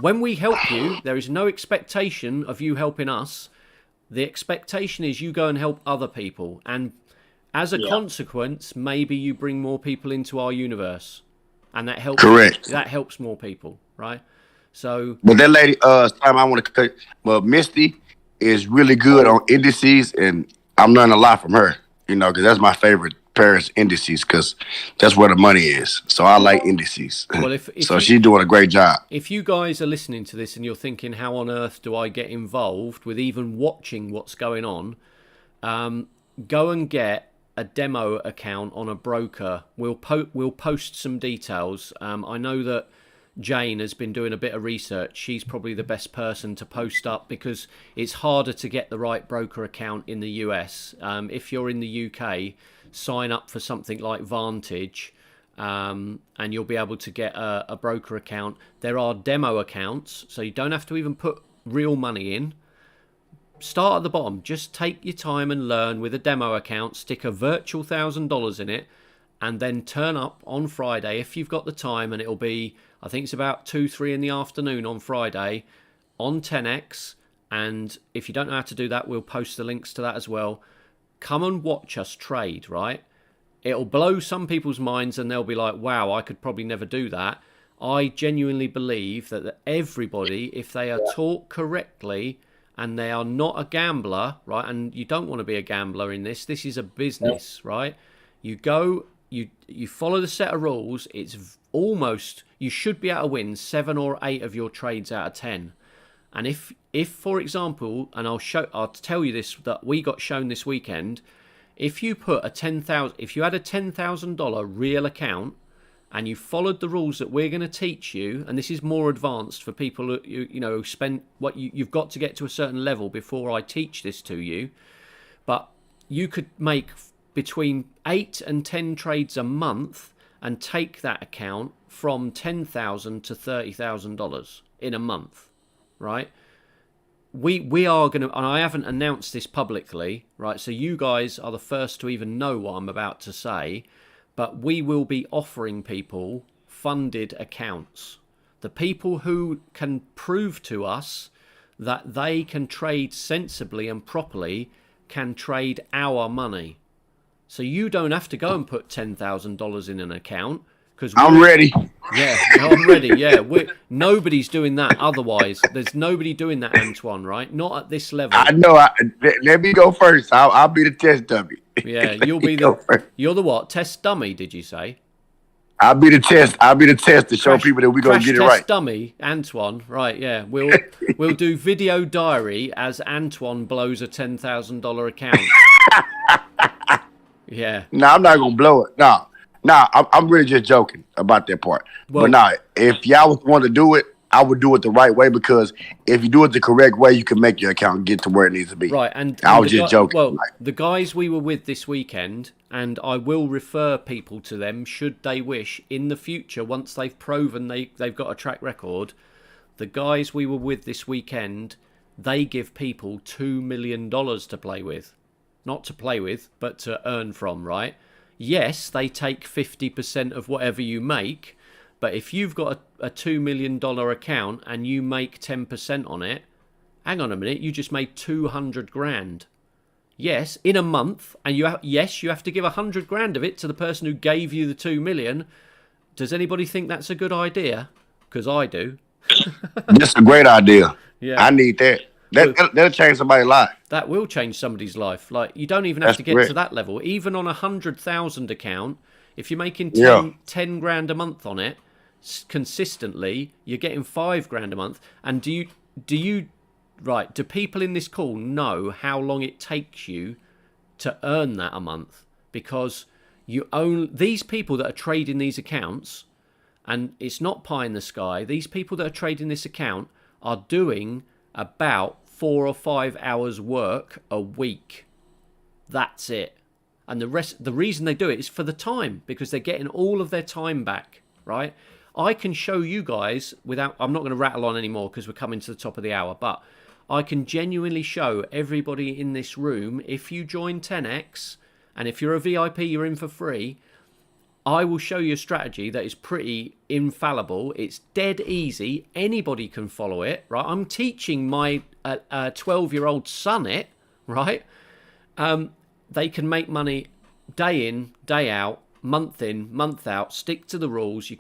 When we help you, there is no expectation of you helping us. The expectation is you go and help other people. And as a consequence, maybe you bring more people into our universe. And that helps. Correct. That helps more people, right? So... But that lady, time I want to cut, well, Misty is really good on indices, and I'm learning a lot from her, because that's my favorite Paris indices, because that's where the money is. So I like indices. Well, so she's doing a great job. If you guys are listening to this and you're thinking, how on earth do I get involved with even watching what's going on, go and get a demo account on a broker. We'll post some details. I know that Jane has been doing a bit of research. She's probably the best person to post up because it's harder to get the right broker account in the US. If you're in the UK, sign up for something like Vantage, and you'll be able to get a broker account. There are demo accounts, so you don't have to even put real money in. Start at the bottom. Just take your time and learn with a demo account. Stick a virtual $1,000 in it, and then turn up on Friday if you've got the time, and it'll be, I think it's about 2-3 in the afternoon on Friday on 10X. And if you don't know how to do that, we'll post the links to that as well. Come and watch us trade, right? It'll blow some people's minds and they'll be like, wow, I could probably never do that. I genuinely believe that everybody, if they are taught correctly and they are not a gambler, right? And you don't want to be a gambler in this. This is a business, right? You go... You follow the set of rules. It's almost, you should be able to win 7 or 8 of your trades out of 10. And if for example, and I'll tell you this, that we got shown this weekend, if you put if you had a $10,000 real account and you followed the rules that we're going to teach you, and this is more advanced for people who who spend what you've got to get to a certain level before I teach this to you, but you could make between 8 and 10 trades a month and take that account from $10,000 to $30,000 in a month, right? We are going to, and I haven't announced this publicly, right? So you guys are the first to even know what I'm about to say, but we will be offering people funded accounts. The people who can prove to us that they can trade sensibly and properly can trade our money. So you don't have to go and put $10,000 in an account. Because I'm ready. Yeah, I'm ready. Yeah, nobody's doing that. Otherwise, there's nobody doing that, Antoine. Right? Not at this level. I know. Let me go first. I'll be the test dummy. Yeah, you'll be you're the what? Test dummy? Did you say? I'll be the test. I'll be the test to show people that we're gonna get it right. Test dummy, Antoine. Right? Yeah, we'll do video diary as Antoine blows a $10,000 account. Yeah. No, I'm not gonna blow it. No, I'm really just joking about that part. Well, but no, if y'all was want to do it, I would do it the right way, because if you do it the correct way, you can make your account get to where it needs to be. Right, and I was just joking. Well, the guys we were with this weekend, and I will refer people to them should they wish in the future once they've proven they've got a track record. The guys we were with this weekend, they give people $2 million to play with. Not to play with, but to earn from, right? Yes, they take 50% of whatever you make, but if you've got a $2 million account and you make 10% on it, hang on a minute, you just made 200 grand. Yes, in a month, and you have to give 100 grand of it to the person who gave you the 2 million. Does anybody think that's a good idea? Because I do. That's a great idea. Yeah, I need that. That'll change somebody's life. That will change somebody's life. Like, you don't even have to get to that level. Even on 100,000 account, if you're making 10 grand a month on it consistently, you're getting 5 grand a month. And do people in this call know how long it takes you to earn that a month? Because these people that are trading these accounts, and it's not pie in the sky, these people that are trading this account are doing about 4 or 5 hours work a week. That's it. And the reason they do it is for the time, because they're getting all of their time back, right? I can show you guys I'm not going to rattle on anymore because we're coming to the top of the hour, but I can genuinely show everybody in this room, if you join 10x, and if you're a VIP, you're in for free, I will show you a strategy that is pretty infallible. It's dead easy. Anybody can follow it, right? I'm teaching my 12-year-old son it, right? They can make money day in, day out, month in, month out. Stick to the rules. You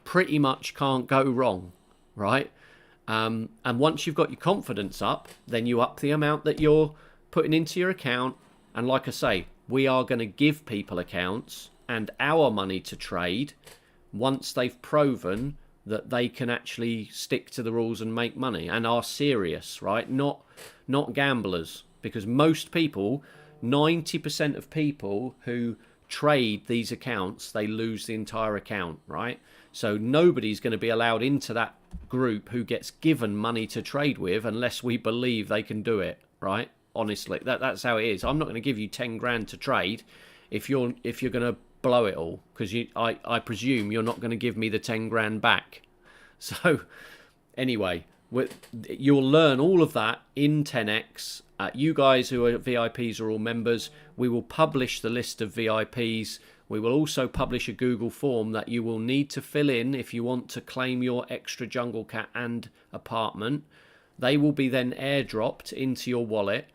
pretty much can't go wrong, right? And once you've got your confidence up, then you up the amount that you're putting into your account. And like I say, we are going to give people accounts and our money to trade once they've proven that they can actually stick to the rules and make money and are serious, right? Not gamblers, because most people, 90% of people who trade these accounts, they lose the entire account, right? So nobody's going to be allowed into that group who gets given money to trade with unless we believe they can do it, right? Honestly, that's how it is. I'm not going to give you 10 grand to trade if you're going to blow it all, because I presume you're not going to give me the 10 grand back. So anyway, you'll learn all of that in 10x. You guys who are VIPs are all members. We will publish the list of VIPs. We will also publish a Google form that you will need to fill in if you want to claim your extra jungle cat and apartment. They will be then airdropped into your wallet.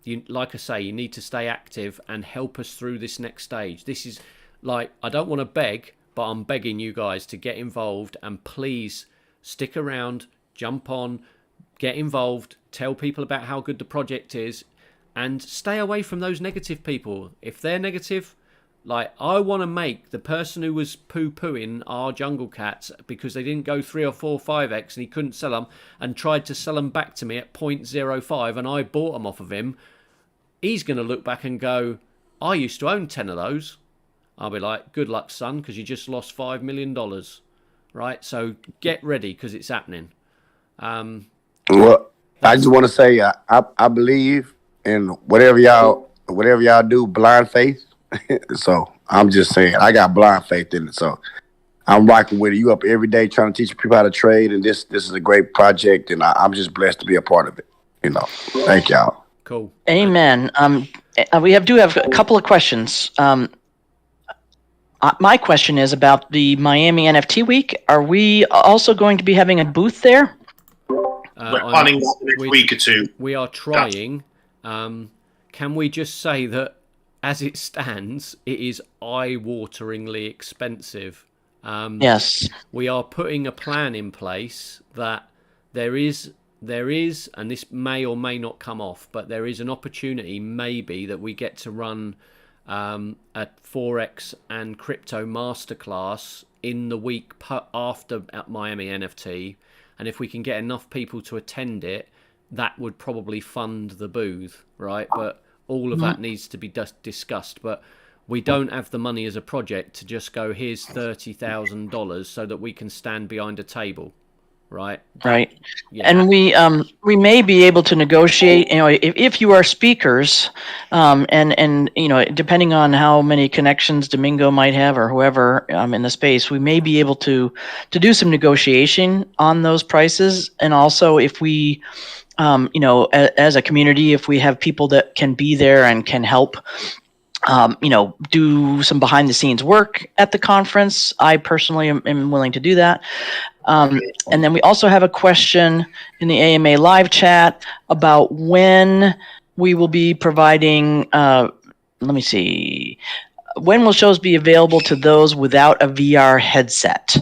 Like I say, you need to stay active and help us through this next stage. This is like, I don't want to beg, but I'm begging you guys to get involved, and please stick around, jump on, get involved, tell people about how good the project is, and stay away from those negative people. If they're negative, like, I want to make the person who was poo-pooing our jungle cats because they didn't go 3 or 4, 5x and he couldn't sell them and tried to sell them back to me at 0.05 and I bought them off of him, he's going to look back and go, I used to own 10 of those. I'll be like, good luck, son, because you just lost $5 million, right? So get ready, because it's happening. Well, I just want to say I believe in whatever y'all do, blind faith. So I'm just saying, I got blind faith in it. So I'm rocking with it. You up every day trying to teach people how to trade, and this is a great project, and I'm just blessed to be a part of it. Thank y'all. Cool. Amen. We do have a couple of questions. My question is about the Miami NFT week. Are we also going to be having a booth there? We're planning that the next week or two. We are trying. Can we just say that as it stands, it is eye-wateringly expensive. Yes. We are putting a plan in place that there is, and this may or may not come off, but there is an opportunity maybe that we get to run a Forex and crypto masterclass in the week after at Miami NFT. And if we can get enough people to attend it, that would probably fund the booth, right? But all of that needs to be discussed. But we don't have the money as a project to just go, here's $30,000 so that we can stand behind a table, right? Right. Yeah. And we may be able to negotiate, if you are speakers, and depending on how many connections Domingo might have or whoever in the space, we may be able to do some negotiation on those prices. And also if we, as a community, if we have people that can be there and can help do some behind the scenes work at the conference, I personally am willing to do that. And then we also have a question in the AMA live chat about when we will be providing, let me see, when will shows be available to those without a VR headset?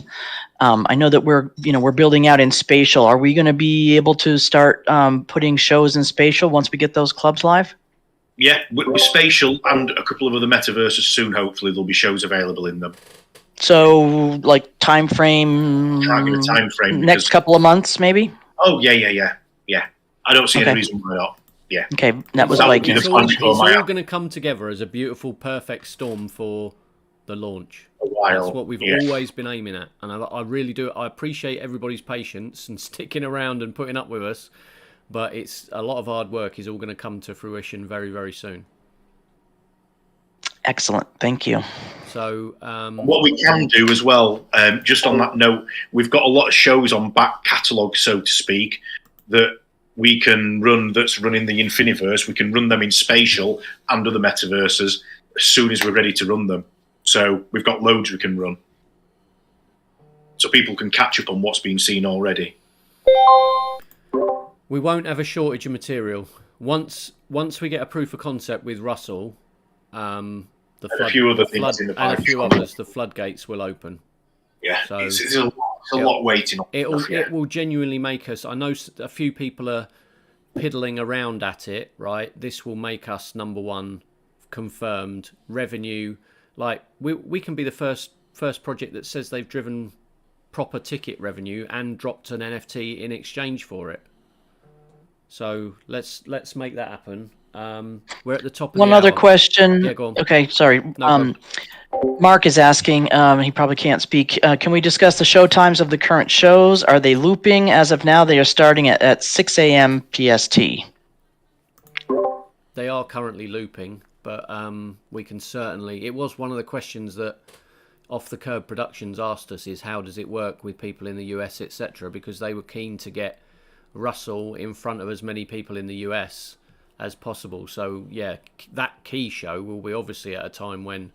I know that we're building out in Spatial. Are we going to be able to start putting shows in Spatial once we get those clubs live? Yeah, with Spatial and a couple of other metaverses soon, hopefully there'll be shows available in them. So, like time frame? Next couple of months, maybe? Oh, yeah. I don't see any reason why not. Yeah. Okay, that was like it's all going to come together as a beautiful, perfect storm for the launch. A while. That's what we've always been aiming at, and I really do. I appreciate everybody's patience and sticking around and putting up with us. But it's a lot of hard work is all going to come to fruition very, very soon. Excellent. Thank you. So what we can do as well, just on that note, we've got a lot of shows on back catalogue, so to speak, that we can run, that's running the Infiniverse. We can run them in Spatial and other metaverses as soon as we're ready to run them. So we've got loads we can run. So people can catch up on what's been seen already. We won't have a shortage of material. Once we get a proof of concept with Russell, a few other things in the pipeline, and a few others, the floodgates will open. Yeah, so it's a lot waiting on. It will genuinely make us. I know a few people are piddling around at it. Right, this will make us number one, confirmed revenue. Like we can be the first project that says they've driven proper ticket revenue and dropped an NFT in exchange for it. So let's make that happen. We're at the top of one the other hour. question. Yeah, go on. Okay, sorry. No Mark is asking, he probably can't speak. Can we discuss the show times of the current shows? Are they looping? As of now, they are starting at 6 a.m. PST. They are currently looping, but we can certainly... It was one of the questions that Off the Curb Productions asked us is how does it work with people in the US, etc., because they were keen to get Russell in front of as many people in the US as possible. So yeah, that key show will be obviously at a time when,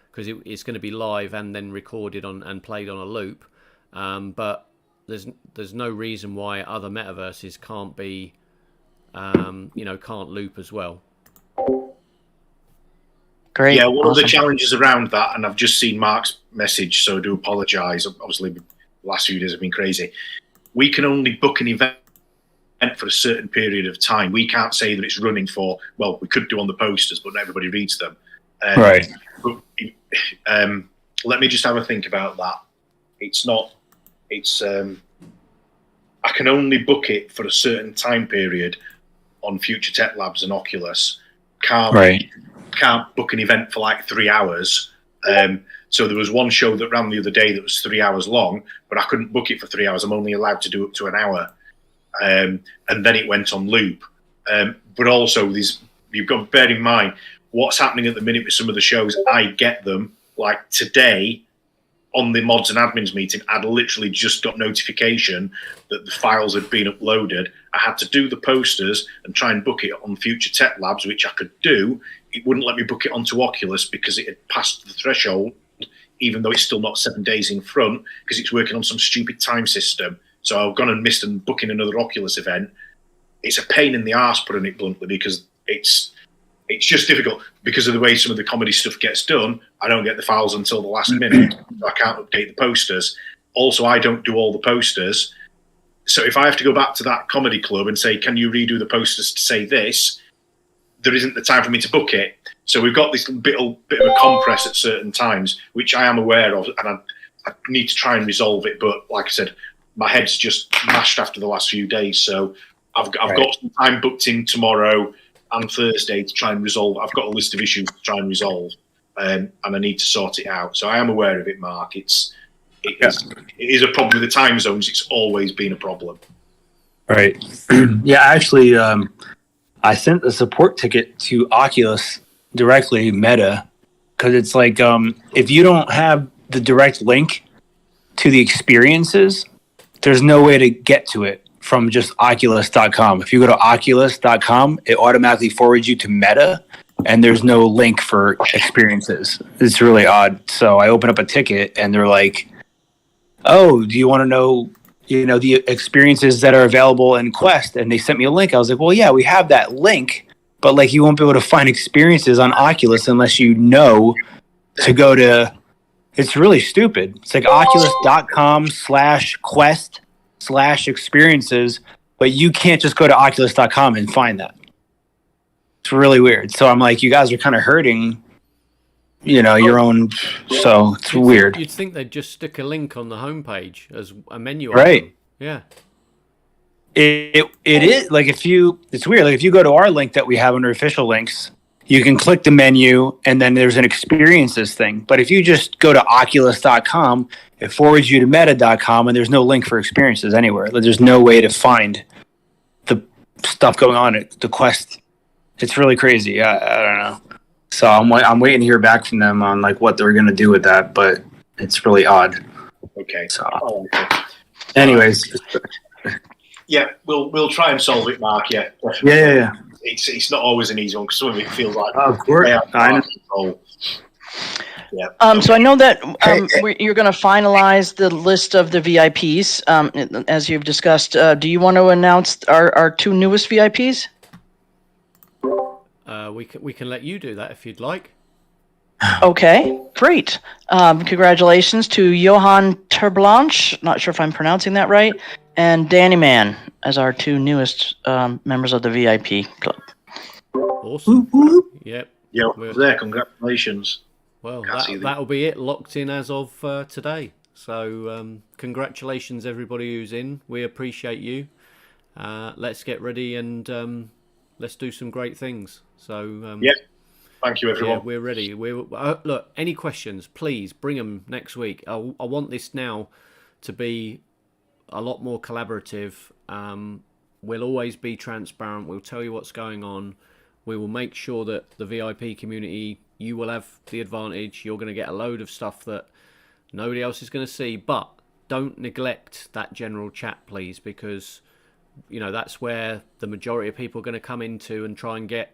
because it's going to be live and then recorded on and played on a loop, but there's no reason why other metaverses can't be can't loop as well. Great. Yeah, one awesome. of the challenges around that, and I've just seen Mark's message, so I do apologise. Obviously the last few days have been crazy. We can only book an event for a certain period of time. We can't say that it's running for, well, we could do on the posters, but not everybody reads them. Right. But, let me just have a think about that. I can only book it for a certain time period on Future Tech Labs and Oculus. Can't book an event for like 3 hours. So there was one show that ran the other day that was 3 hours long, but I couldn't book it for 3 hours. I'm only allowed to do up to an hour. And then it went on loop. But also, you've got to bear in mind, what's happening at the minute with some of the shows, I get them. Like today, on the mods and admins meeting, I'd literally just got notification that the files had been uploaded. I had to do the posters and try and book it on Future Tech Labs, which I could do. It wouldn't let me book it onto Oculus because it had passed the threshold, even though it's still not 7 days in front, because it's working on some stupid time system. So I've gone and missed and booking another Oculus event. It's a pain in the arse, putting it bluntly, because it's just difficult because of the way some of the comedy stuff gets done. I don't get the files until the last minute, so I can't update the posters. Also, I don't do all the posters. So if I have to go back to that comedy club and say, can you redo the posters to say this, there isn't the time for me to book it. So we've got this bit of a compress at certain times, which I am aware of, and I need to try and resolve it. But like I said, my head's just mashed after the last few days. So I've got some time booked in tomorrow and Thursday to try and resolve. I've got a list of issues to try and resolve, and I need to sort it out. So I am aware of it, Mark. It is a problem with the time zones. It's always been a problem. Right. Yeah, actually, I sent the support ticket to Oculus directly, Meta, because it's like if you don't have the direct link to the experiences, there's no way to get to it from just oculus.com. If you go to oculus.com, it automatically forwards you to Meta, and there's no link for experiences. It's really odd. So I open up a ticket, and they're like, oh, do you want to know, the experiences that are available in Quest? And they sent me a link. I was like, well, yeah, we have that link, but like you won't be able to find experiences on Oculus unless you know to go to. It's really stupid. It's like oculus.com/quest/experiences, but you can't just go to oculus.com and find that. It's really weird. So I'm like, you guys are kind of hurting, your own. So it's weird. You'd think they'd just stick a link on the homepage as a menu right item. Yeah. It is like it's weird. Like if you go to our link that we have under official links, you can click the menu and then there's an experiences thing. But if you just go to oculus.com, it forwards you to meta.com and there's no link for experiences anywhere. There's no way to find the stuff going on at the Quest. It's really crazy. I don't know. So I'm waiting to hear back from them on like what they're going to do with that, but it's really odd. Okay. So, anyways. Yeah, we'll try and solve it, Mark. Yeah. Yeah. It's not always an easy one because some of it feels like of course. I know. Yeah. So I know that you're going to finalize the list of the VIPs, as you've discussed. Do you want to announce our two newest VIPs? We can let you do that if you'd like. Okay, great. Congratulations to Johan Terblanche, not sure if I'm pronouncing that right, and Danny Mann as our two newest members of the VIP club. Awesome. Yep. Yeah, there. Congratulations. Well, that'll be it, locked in as of today. So congratulations, everybody who's in. We appreciate you. Let's get ready and let's do some great things. So yeah. Thank you, everyone. Yeah, we're ready. Look, any questions, please bring them next week. I want this now to be a lot more collaborative. We'll always be transparent. We'll tell you what's going on. We will make sure that the VIP community, you will have the advantage. You're going to get a load of stuff that nobody else is going to see. But don't neglect that general chat, please, because that's where the majority of people are going to come into and try and get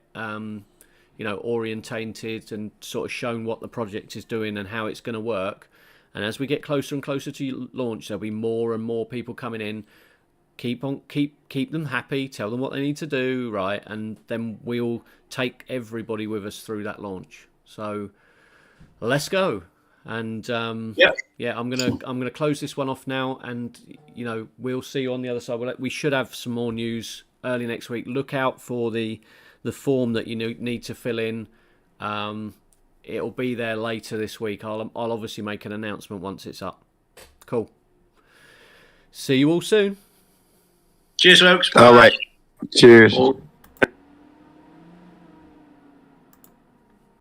orientated and sort of shown what the project is doing and how it's going to work. And as we get closer and closer to launch, there'll be more and more people coming in. Keep them happy, tell them what they need to do, right? And then we'll take everybody with us through that launch. So let's go. And I'm gonna close this one off now, and we'll see you on the other side. We should have some more news early next week. Look out for the form that you need to fill in. It'll be there later this week. I'll obviously make an announcement once it's up. Cool. See you all soon. Cheers, folks. All right. Cheers.